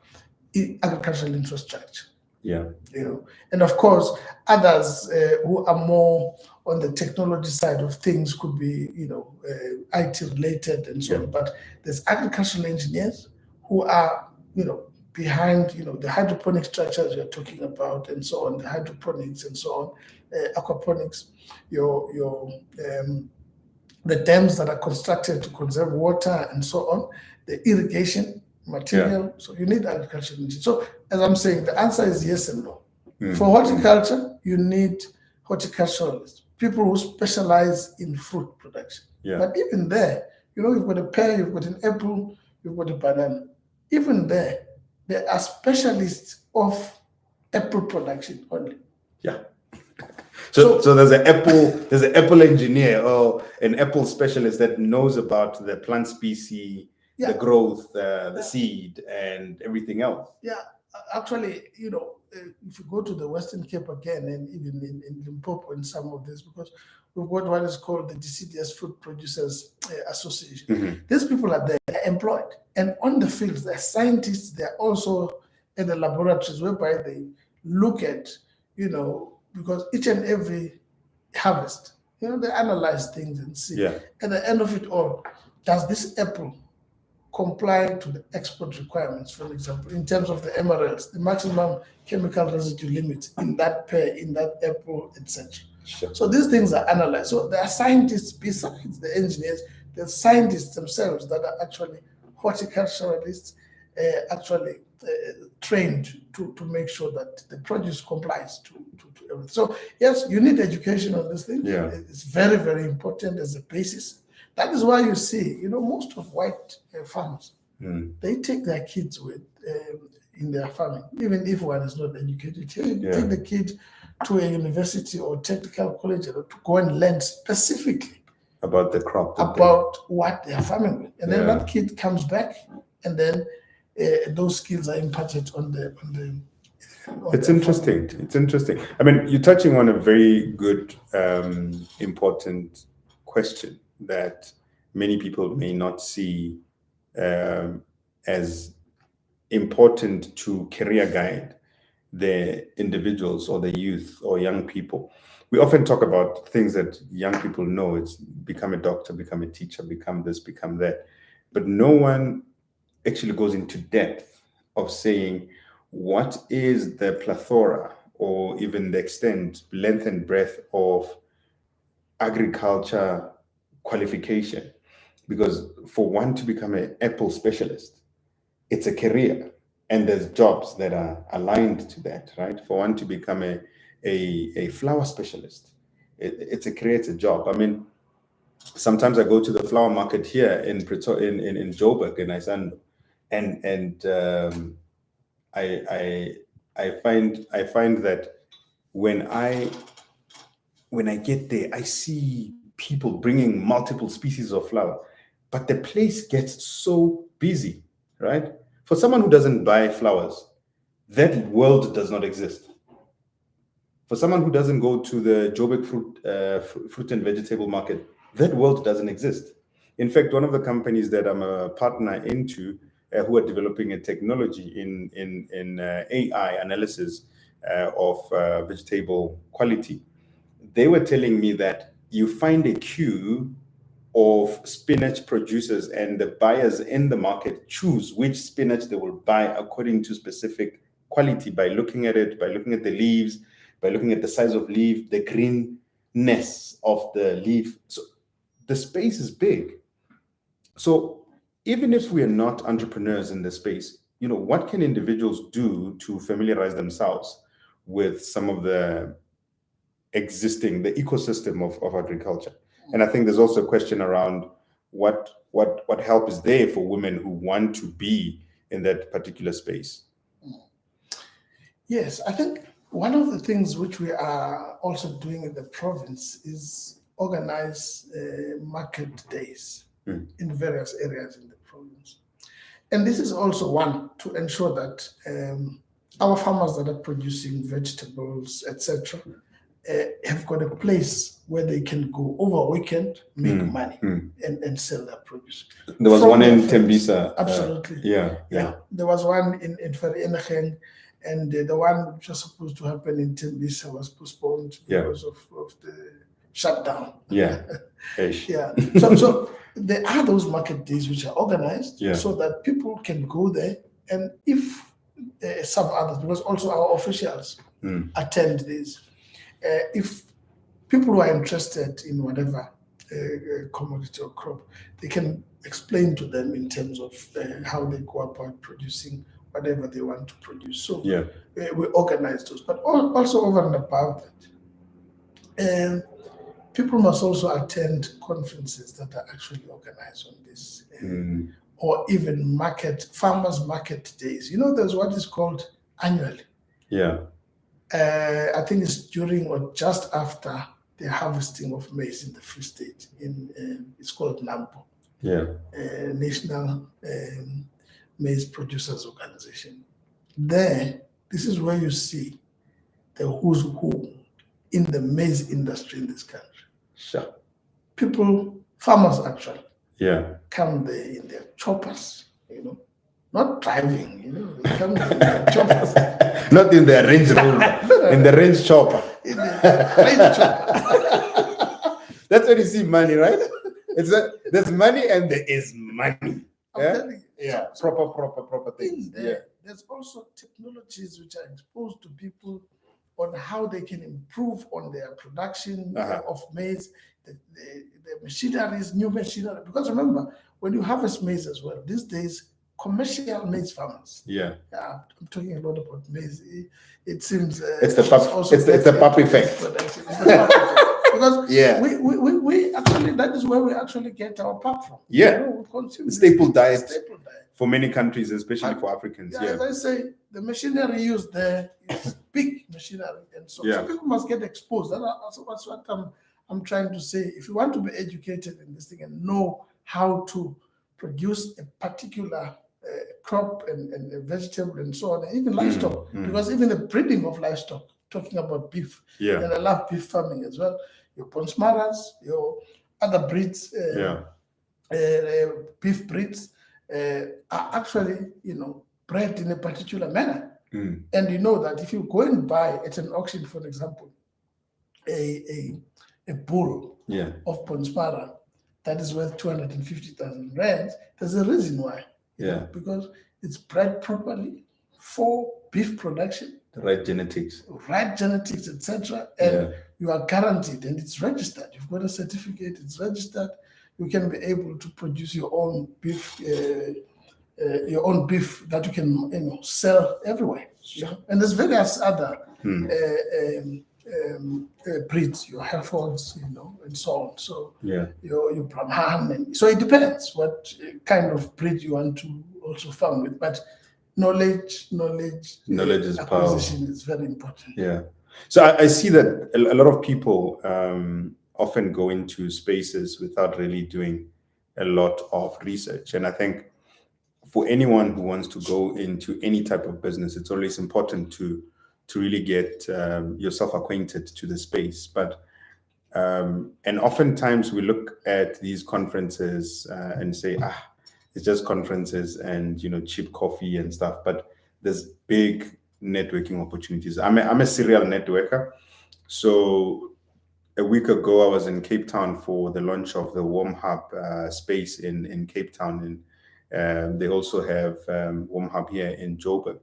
Speaker 3: agricultural infrastructure. You know, and of course, others who are more on the technology side of things could be, you know, IT related and so on. But there's agricultural engineers who are, you know, behind, you know, the hydroponic structures you're talking about and so on, the hydroponics and so on, aquaponics, the dams that are constructed to conserve water and so on, the irrigation material. So you need agricultural engineers. So as I'm saying, the answer is yes and no. For horticulture, you need horticulturalists, people who specialize in fruit production. But even there, you know, you've got a pear, you've got an apple, you've got a banana. Even there are specialists of apple production only.
Speaker 1: So there's an apple engineer or an apple specialist that knows about the plant species, the growth, the seed, and everything else.
Speaker 3: Actually, you know, if you go to the Western Cape again, and even in Limpopo and some of this, because we've got what is called the Deciduous Fruit Producers Association. These people are there, they're employed, and on the fields, they're scientists. They're also in the laboratories whereby they look at, you know, because each and every harvest, you know, they analyze things and see. At the end of it all, does this apple comply to the export requirements, for example, in terms of the MRLs, the maximum chemical residue limit in that pear, in that apple, etc. So these things are analyzed. So there are scientists besides the engineers, the scientists themselves that are actually horticulturalists, actually trained to make sure that the produce complies to everything. So yes, you need education on this thing. It's very, very important as a basis. That is why you see, you know, most of white farmers, they take their kids with in their farming, even if one is not educated. Take the kid to a university or technical college to go and learn specifically
Speaker 1: about the crop,
Speaker 3: about what they are farming with, and then that kid comes back, and then those skills are imparted on the.
Speaker 1: It's interesting. It's interesting. I mean, you're touching on a very good, important question that many people may not see as important to career guide the individuals or the youth or young people. We often talk about things that young people know. It's become a doctor, become a teacher, become this, become that. But no one actually goes into depth of saying what is the plethora or even the extent, length and breadth of agriculture qualification. Because for one to become an apple specialist, it's a career and there's jobs that are aligned to that, right? For one to become a flower specialist, it's a career, it's a job. I mean, sometimes I go to the flower market here in Joburg in Isando, and I find that when I get there, I see people bringing multiple species of flower, but the place gets so busy, right? For someone who doesn't buy flowers, that world does not exist. For someone who doesn't go to the Joburg fruit and vegetable market, that world doesn't exist. In fact, one of the companies that I'm a partner into, who are developing a technology in AI analysis of vegetable quality, they were telling me that you find a queue of spinach producers, and the buyers in the market choose which spinach they will buy according to specific quality by looking at it, by looking at the leaves, by looking at the size of leaf, the greenness of the leaf. So the space is big. So even if we are not entrepreneurs in this space, you know, what can individuals do to familiarize themselves with some of the ecosystem of agriculture? And I think there's also a question around what help is there for women who want to be in that particular space.
Speaker 3: Yes, I think one of the things which we are also doing in the province is organize market days in various areas in the province. And this is also one to ensure that our farmers that are producing vegetables, etc., have got a place where they can go over a weekend, make money, and sell their produce.
Speaker 1: There was one in Tembisa.
Speaker 3: Absolutely.
Speaker 1: Yeah.
Speaker 3: There was one in Vereeniging, and the one which was supposed to happen in Tembisa was postponed because of the shutdown.
Speaker 1: Yeah.
Speaker 3: Yeah. So there are those market days which are organized so that people can go there, and if some others, because also our officials attend these. If people who are interested in whatever commodity or crop, they can explain to them in terms of how they go about producing whatever they want to produce. So we organize those, but also over and above that, people must also attend conferences that are actually organized on this, or even farmers market days. There's what is called annually.
Speaker 1: Yeah.
Speaker 3: I think it's during or just after the harvesting of maize in the Free State. It's called NAMPO.
Speaker 1: Yeah.
Speaker 3: National Maize Producers Organization. This is where you see the who's who in the maize industry in this country.
Speaker 1: Sure.
Speaker 3: Farmers actually, come there in their choppers, not driving, they come in their choppers.
Speaker 1: Not in the Range Rover, in the Range Chopper.
Speaker 3: In the Range Chopper.
Speaker 1: That's when you see money, right? There's money and there is money. Yeah, proper things.
Speaker 3: There's also technologies which are exposed to people on how they can improve on their production of maize, the machineries, new machinery. Because remember, when you harvest maize as well, these days, commercial maize farmers. I'm talking a lot about maize. It seems
Speaker 1: it's the pup effect.
Speaker 3: Because we actually, that is where we actually get our pap from.
Speaker 1: We consume staple diet for many countries, especially for Africans.
Speaker 3: As I say, the machinery used there is big machinery, and so people must get exposed. That's what I'm trying to say. If you want to be educated in this thing and know how to produce a particular crop and a vegetable and so on, and even livestock, because even the breeding of livestock, talking about beef, and I love beef farming as well. Your Bonsmaras, your other breeds, beef breeds, are actually, bred in a particular manner. And you know that if you go and buy at an auction, for example, a bull of Bonsmara that is worth 250,000 rands, there's a reason why. Because it's bred properly for beef production.
Speaker 1: The right genetics,
Speaker 3: etc. And you are guaranteed, and it's registered. You've got a certificate, it's registered. You can be able to produce your own beef, that you can sell everywhere. And there's various other breeds, your Herefords, and so on. So your Brahman, and so it depends what kind of breed you want to also farm with. But knowledge
Speaker 1: is
Speaker 3: acquisition
Speaker 1: power.
Speaker 3: is very important.
Speaker 1: So I see that a lot of people often go into spaces without really doing a lot of research. And I think for anyone who wants to go into any type of business, it's always important to really get yourself acquainted to the space. But and oftentimes we look at these conferences and say, it's just conferences and cheap coffee and stuff. But there's big networking opportunities. I'm a serial networker. So a week ago, I was in Cape Town for the launch of the Warm Hub space in Cape Town, and they also have Warm Hub here in Joburg.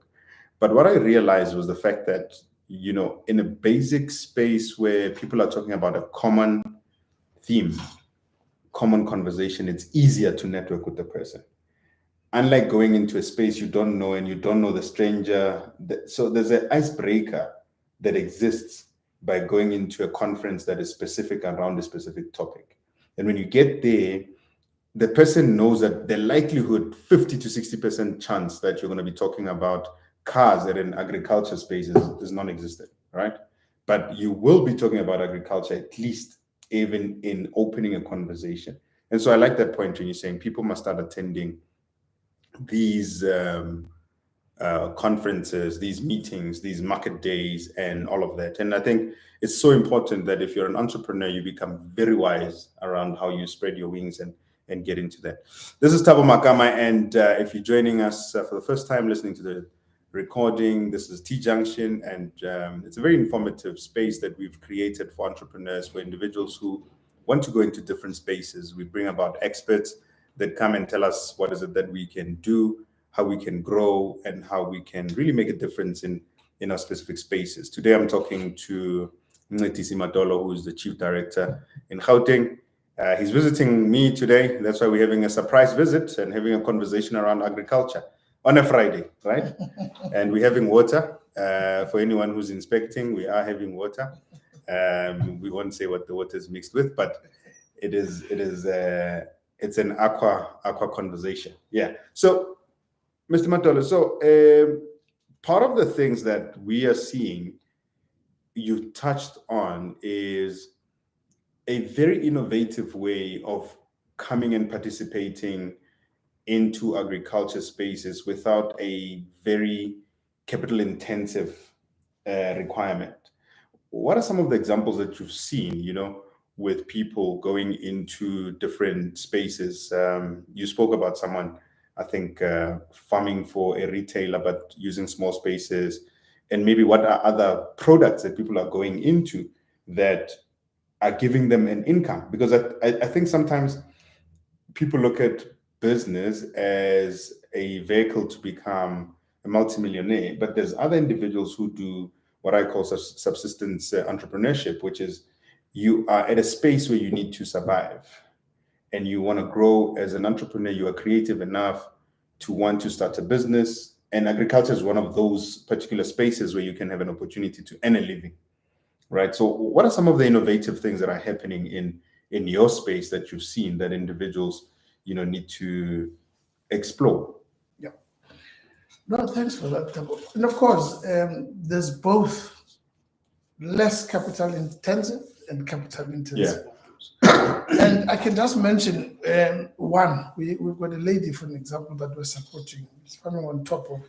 Speaker 1: But what I realized was the fact that in a basic space where people are talking about a common theme, common conversation, it's easier to network with the person. Unlike going into a space you don't know and you don't know the stranger. So there's an icebreaker that exists by going into a conference that is specific around a specific topic. And when you get there, the person knows that the likelihood, 50 to 60% chance that you're going to be talking about cars at an agriculture space is non-existent, right? But you will be talking about agriculture, at least even in opening a conversation. And so I like that point when you're saying people must start attending these conferences, these meetings, these market days, and all of that. And I think it's so important that if you're an entrepreneur, you become very wise around how you spread your wings and get into that. This is Thabo Makama, and if you're joining us for the first time listening to the recording, this is T-Junction, and it's a very informative space that we've created for entrepreneurs, for individuals who want to go into different spaces. We bring about experts that come and tell us what is it that we can do, how we can grow, and how we can really make a difference in our specific spaces. Today, I'm talking to Mncendisi Madolo, who is the Chief Director in Gauteng. He's visiting me today. That's why we're having a surprise visit and having a conversation around agriculture on a Friday, right? And we're having water. For anyone who's inspecting, we are having water. We won't say what the water is mixed with, but it's an aqua conversation. Yeah. So, Mr. Madolo, so part of the things that we are seeing, you touched on, is a very innovative way of coming and participating into agriculture spaces without a very capital intensive requirement. What are some of the examples that you've seen, with people going into different spaces? You spoke about someone, I think, farming for a retailer, but using small spaces. And maybe what are other products that people are going into that are giving them an income? Because I think sometimes people look at business as a vehicle to become a multimillionaire, but there's other individuals who do what I call subsistence entrepreneurship, which is you are at a space where you need to survive and you want to grow as an entrepreneur. You are creative enough to want to start a business, and agriculture is one of those particular spaces where you can have an opportunity to earn a living, right? So what are some of the innovative things that are happening in your space that you've seen that individuals need to explore?
Speaker 3: Yeah. No, thanks for that, Thabo. And of course, there's both less capital intensive and capital intensive. Yeah. And I can just mention one. We've got a lady, for an example, that we're supporting. It's farming on top of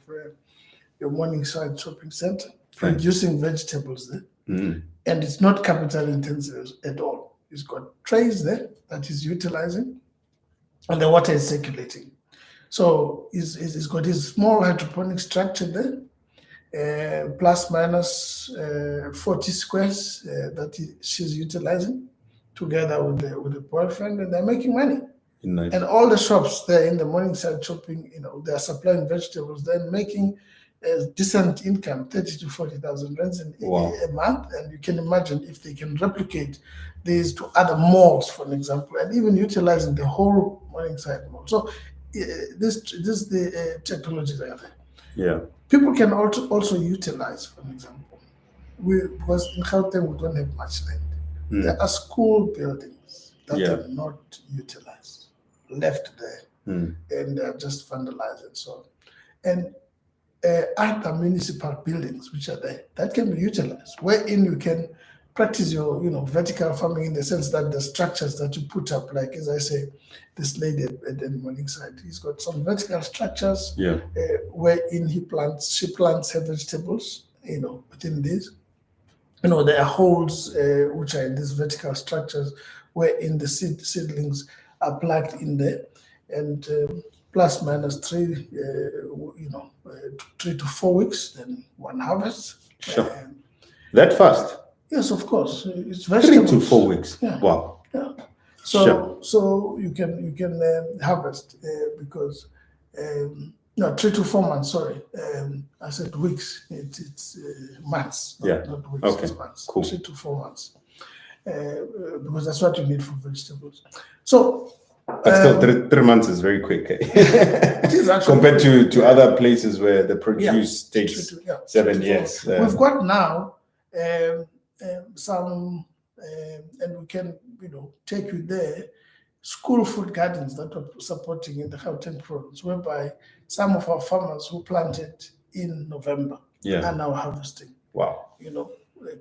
Speaker 3: your Morningside shopping center, producing vegetables there. Mm. And it's not capital intensive at all. It's got trays there that is utilizing, and the water is circulating. So he's got his small hydroponic structure there, plus minus 40 squares that she's utilizing together with the boyfriend, and they're making money. Nice. And all the shops there in the Morningside shopping, they're supplying vegetables, they're making a decent income, 30 to 40,000 rands a month. And you can imagine if they can replicate these to other malls, for example, and even utilizing the whole Morningside mall. So the technologies are there. Yeah. People can also utilize, for example, because in Gauteng we don't have much land. Mm. There are school buildings that are not utilized, left there, and they're just vandalized and so on. And other municipal buildings which are there that can be utilized, wherein you can practice your vertical farming, in the sense that the structures that you put up, like as I say, this lady at the Morningside, he's got some vertical structures wherein she plants her vegetables, within these. There are holes which are in these vertical structures wherein the seedlings are plugged in there, and plus minus 3 to 4 weeks, then one harvest.
Speaker 1: Sure. That fast?
Speaker 3: Yes, of course. It's vegetables.
Speaker 1: 3 to 4 weeks.
Speaker 3: Yeah.
Speaker 1: Wow.
Speaker 3: Yeah. So you can harvest because 3 to 4 months. Sorry, I said weeks. It's months. Not weeks.
Speaker 1: Okay.
Speaker 3: It's months.
Speaker 1: Cool.
Speaker 3: 3 to 4 months. Because that's what you need for vegetables. So.
Speaker 1: But still, 3 months is very quick.
Speaker 3: It is actually
Speaker 1: compared to other places where the produce takes 7 years.
Speaker 3: We've got now some, and we can take you there, school food gardens that we're supporting in the Gauteng Province, whereby some of our farmers who planted in November are now harvesting.
Speaker 1: Wow.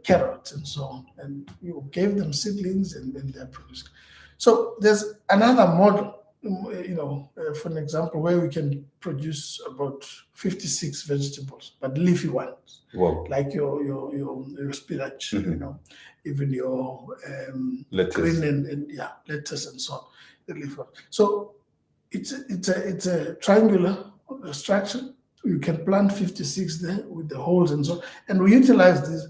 Speaker 3: Carrots and so on, and you gave them seedlings and then they're producing. So there's another model for an example, where we can produce about 56 vegetables, but leafy ones,
Speaker 1: Wow.
Speaker 3: like your spinach, even your
Speaker 1: Lettuce.
Speaker 3: green and lettuce and so on, the leafy ones. So it's a triangular structure. You can plant 56 there with the holes and so on, and we utilize this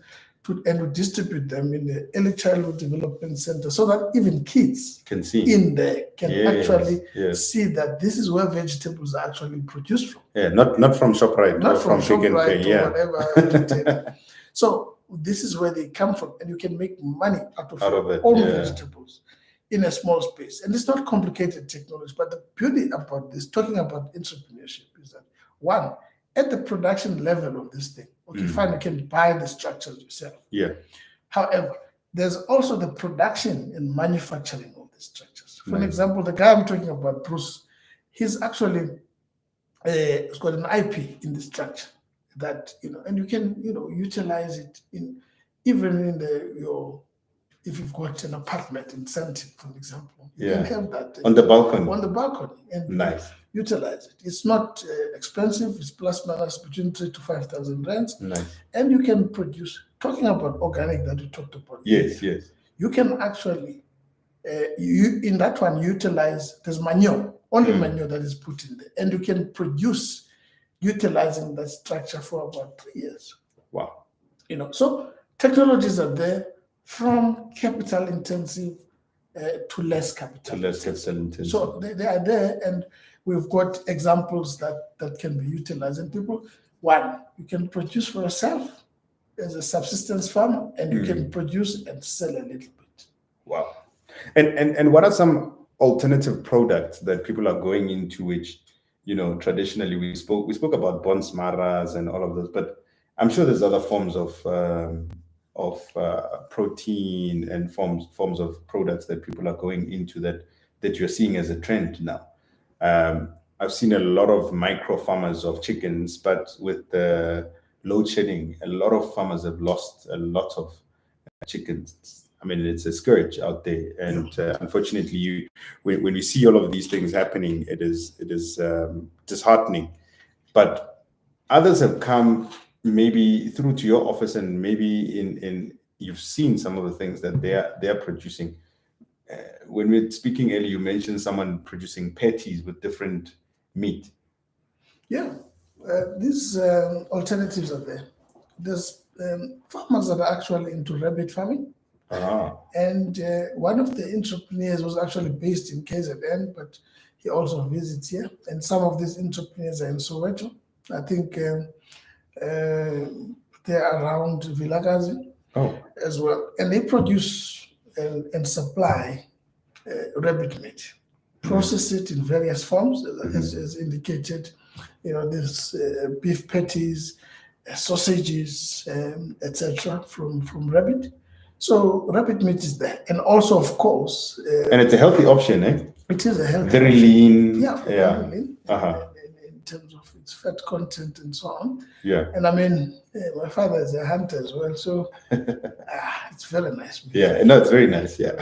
Speaker 3: and we distribute them in the early childhood development center so that even kids
Speaker 1: can see
Speaker 3: in there can actually
Speaker 1: yes.
Speaker 3: see that this is where vegetables are actually produced from.
Speaker 1: Yeah, not from ShopRite,
Speaker 3: not from
Speaker 1: Pick n Pay,
Speaker 3: or whatever. So this is where they come from, and you can make money out of your own vegetables in a small space. And it's not complicated technology, but the beauty about this, talking about entrepreneurship, is that one, at the production level of this thing, okay, fine, you can buy the structures yourself.
Speaker 1: Yeah.
Speaker 3: However, there's also the production and manufacturing of the structures. For example, the guy I'm talking about, Bruce, he's actually it's got an IP in the structure that and you can utilize it even in if you've got an apartment in Santi, for example, you can have that
Speaker 1: on the balcony.
Speaker 3: On the balcony, and utilize it. It's not expensive. It's plus minus between 3,000 to 5,000 rands.
Speaker 1: Nice.
Speaker 3: And you can produce. Talking about organic that we talked about.
Speaker 1: Yes.
Speaker 3: You can actually in that one utilize. There's manure, only manure that is put in there, and you can produce utilizing that structure for about 3 years.
Speaker 1: Wow.
Speaker 3: So technologies are there, from capital intensive to less capital intensive. So they are there, and we've got examples that can be utilized. And people, one, you can produce for yourself as a subsistence farmer, and you can produce and sell a little bit.
Speaker 1: Wow. And what are some alternative products that people are going into, which traditionally we spoke about bons maras and all of those, but I'm sure there's other forms of protein and forms of products that people are going into that you're seeing as a trend now. I've seen a lot of micro farmers of chickens, but with the load shedding, a lot of farmers have lost a lot of chickens. I mean, it's a scourge out there, and unfortunately, when we see all of these things happening, it is disheartening. But others have come maybe through to your office, and maybe in you've seen some of the things that they are producing. When we're speaking earlier, you mentioned someone producing patties with different meat.
Speaker 3: Yeah, these alternatives are there. There's farmers that are actually into rabbit farming. And one of the entrepreneurs was actually based in KZN, but he also visits here. And some of these entrepreneurs are in Soweto. I think they're around Vilakazi as well. And they produce and supply rabbit meat, process it in various forms, as indicated. There's beef patties, sausages, etc. from rabbit. So rabbit meat is there, and also, of course,
Speaker 1: and it's a healthy option, eh?
Speaker 3: It is a healthy,
Speaker 1: very lean,
Speaker 3: very lean, in terms of its fat content and so on.
Speaker 1: Yeah,
Speaker 3: and I mean, my father is a hunter as well, so it's very nice.
Speaker 1: Yeah, no, it's very nice. Yeah,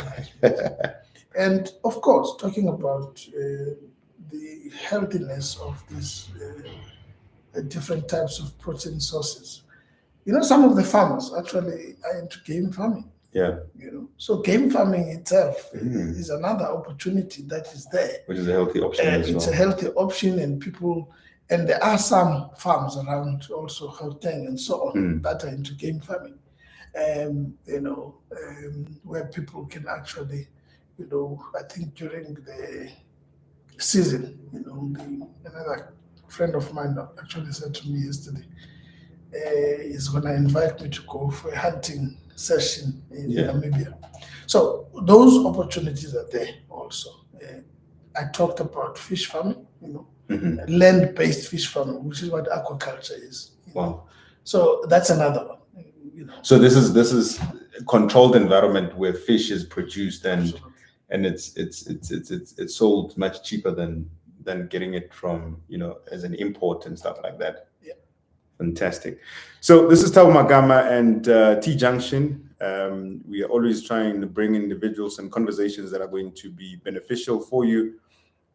Speaker 3: and of course, talking about the healthiness of these different types of protein sources. Some of the farmers actually are into game farming.
Speaker 1: Yeah.
Speaker 3: So game farming itself is another opportunity that is there.
Speaker 1: Which is a healthy option as well.
Speaker 3: It's a healthy option, and there are some farms around also Gauteng and so on that are into game farming. Where people can actually, I think during the season, another friend of mine actually said to me yesterday, is going to invite me to go for a hunting session in Namibia. So those opportunities are there also. I talked about fish farming, land-based fish farming, which is what aquaculture is.
Speaker 1: Wow.
Speaker 3: So that's another one.
Speaker 1: So this is a controlled environment where fish is produced and it's sold much cheaper than getting it from as an import and stuff like that. Fantastic. So this is Tabo Magama and T-Junction. We are always trying to bring individuals and conversations that are going to be beneficial for you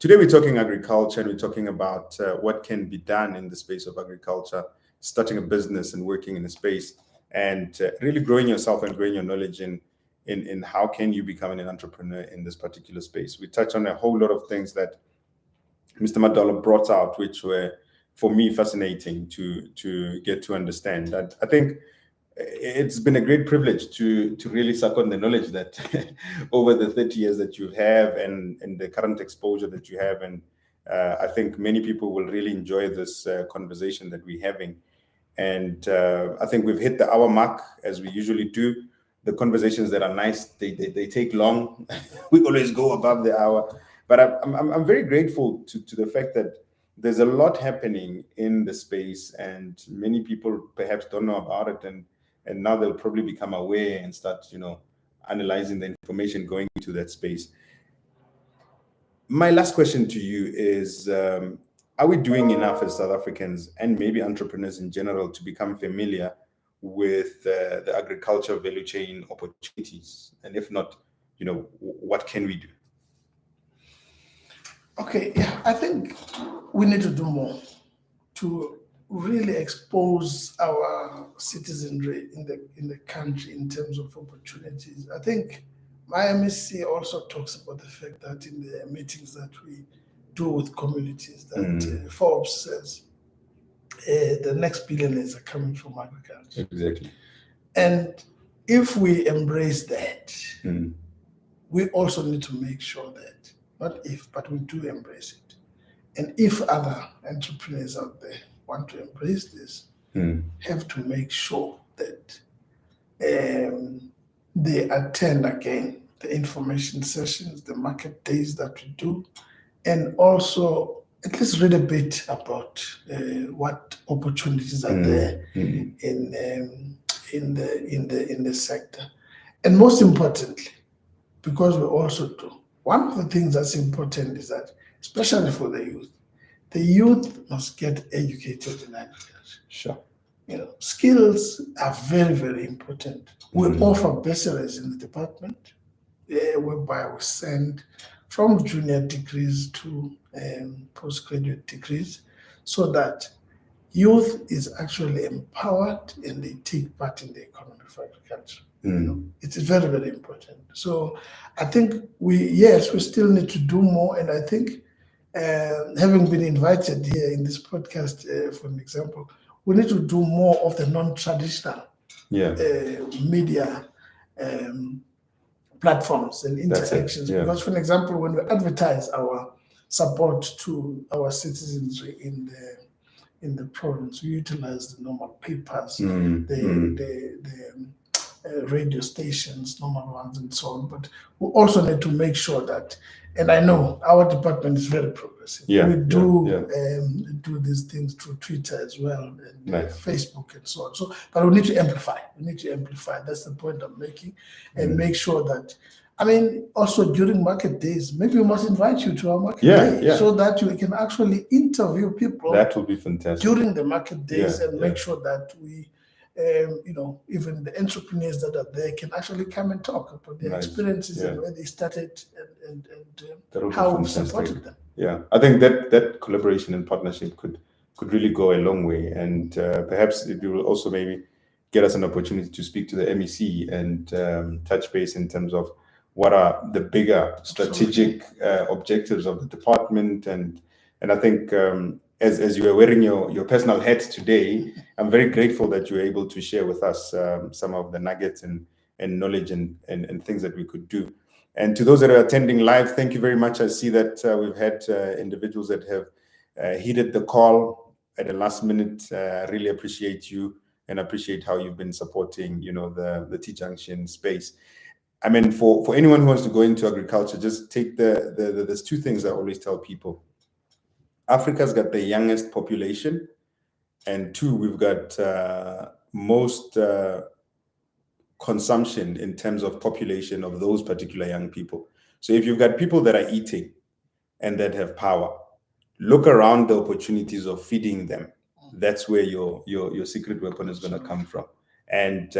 Speaker 1: Today we're talking agriculture, and we're talking about what can be done in the space of agriculture, starting a business and working in a space, and really growing yourself and growing your knowledge in how can you become an entrepreneur in this particular space. We touch on a whole lot of things that Mr. Madolo brought out, which were for me fascinating to get to understand. I think it's been a great privilege to really suck on the knowledge that over the 30 years that you have and the current exposure that you have. And I think many people will really enjoy this conversation that we're having. And I think we've hit the hour mark, as we usually do. The conversations that are nice, they take long. We always go above the hour. But I'm very grateful to the fact that there's a lot happening in the space, and many people perhaps don't know about it. And now they'll probably become aware and start, analyzing the information going into that space. My last question to you is, are we doing enough as South Africans and maybe entrepreneurs in general to become familiar with the agriculture value chain opportunities? And if not, what can we do?
Speaker 3: Okay, yeah, I think we need to do more to really expose our citizenry in the country in terms of opportunities. I think my MEC also talks about the fact that in the meetings that we do with communities, that Forbes says the next billionaires are coming from agriculture.
Speaker 1: Exactly.
Speaker 3: And if we embrace that, we also need to make sure that, not if, but we do embrace it. And if other entrepreneurs out there want to embrace this, have to make sure that they attend again the information sessions, the market days that we do, and also at least read a bit about what opportunities are there in the sector. And most importantly, because we also do, one of the things that's important is that, especially for the youth must get educated in agriculture.
Speaker 1: Sure.
Speaker 3: Skills are very, very important. We offer bursaries in the department, whereby we send from junior degrees to postgraduate degrees, so that youth is actually empowered and they take part in the economy of agriculture. It is very, very important. So I think we still need to do more. And I think having been invited here in this podcast, for an example, we need to do more of the non-traditional media platforms and interactions. Because, for an example, when we advertise our support to our citizenry in the province, we utilize the normal papers, the radio stations, normal ones, and so on. But we also need to make sure that, and I know our department is very progressive. We do these things through Twitter as well, and Facebook and so on. So, but we need to amplify. That's the point I'm making, and make sure that. I mean, also during market days, maybe we must invite you to our market day so that you can actually interview people.
Speaker 1: That will be fantastic
Speaker 3: during the market days, and make sure that we. Even the entrepreneurs that are there can actually come and talk about their experiences and where they started and how we supported them.
Speaker 1: Yeah, I think that collaboration and partnership could really go a long way, and perhaps it will also maybe get us an opportunity to speak to the MEC and touch base in terms of what are the bigger strategic objectives of the department, and I think. As you are wearing your personal hat today, I'm very grateful that you were able to share with us some of the nuggets and knowledge and things that we could do. And to those that are attending live, thank you very much. I see that we've had individuals that have heeded the call at the last minute. I really appreciate you and appreciate how you've been supporting, the T-Junction space. I mean, for anyone who wants to go into agriculture, just take there's two things I always tell people. Africa's got the youngest population, and two, we've got most consumption in terms of population of those particular young people. So if you've got people that are eating and that have power, look around the opportunities of feeding them. That's where your secret weapon is going to come from. And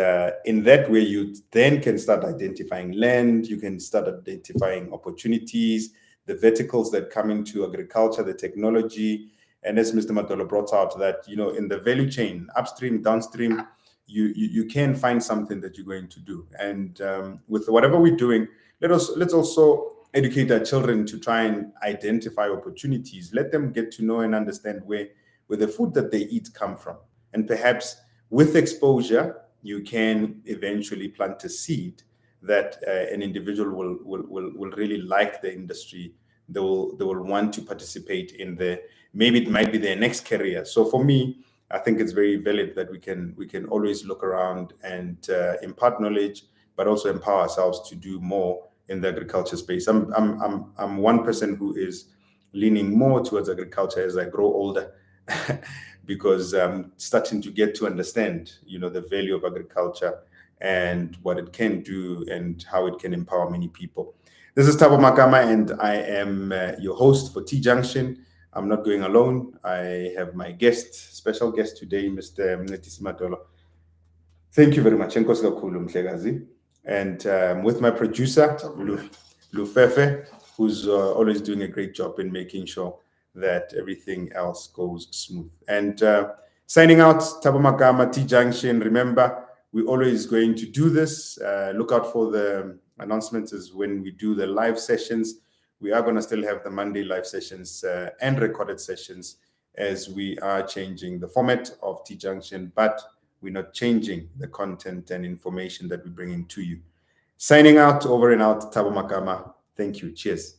Speaker 1: in that way, you then can start identifying land, you can start identifying opportunities, the verticals that come into agriculture, the technology. And as Mr. Madolo brought out, that, you know, in the value chain, upstream, downstream, you can find something that you're going to do. And with whatever we're doing, let's also educate our children to try and identify opportunities. Let them get to know and understand where the food that they eat come from. And perhaps with exposure, you can eventually plant a seed that an individual will really like the industry. They will want to participate in maybe it might be their next career. So for me, I think it's very valid that we can always look around and impart knowledge, but also empower ourselves to do more in the agriculture space. I'm one person who is leaning more towards agriculture as I grow older, because I'm starting to get to understand, you know, the value of agriculture and what it can do and how it can empower many people. This is Thabo Makama, and I am your host for T-Junction. I'm not going alone. I have my special guest today, Mr. Mncendisi Madolo. Thank you very much. Enkosi kakhulu, Mhlekazi. And with my producer, Lufefe, who's always doing a great job in making sure that everything else goes smooth. And signing out, Thabo Makama, T-Junction. Remember, we're always going to do this. Look out for the announcements as when we do the live sessions. We are going to still have the Monday live sessions and recorded sessions, as we are changing the format of T-Junction, but we're not changing the content and information that we're bringing to you. Signing out, over and out, Thabo Makama. Thank you. Cheers.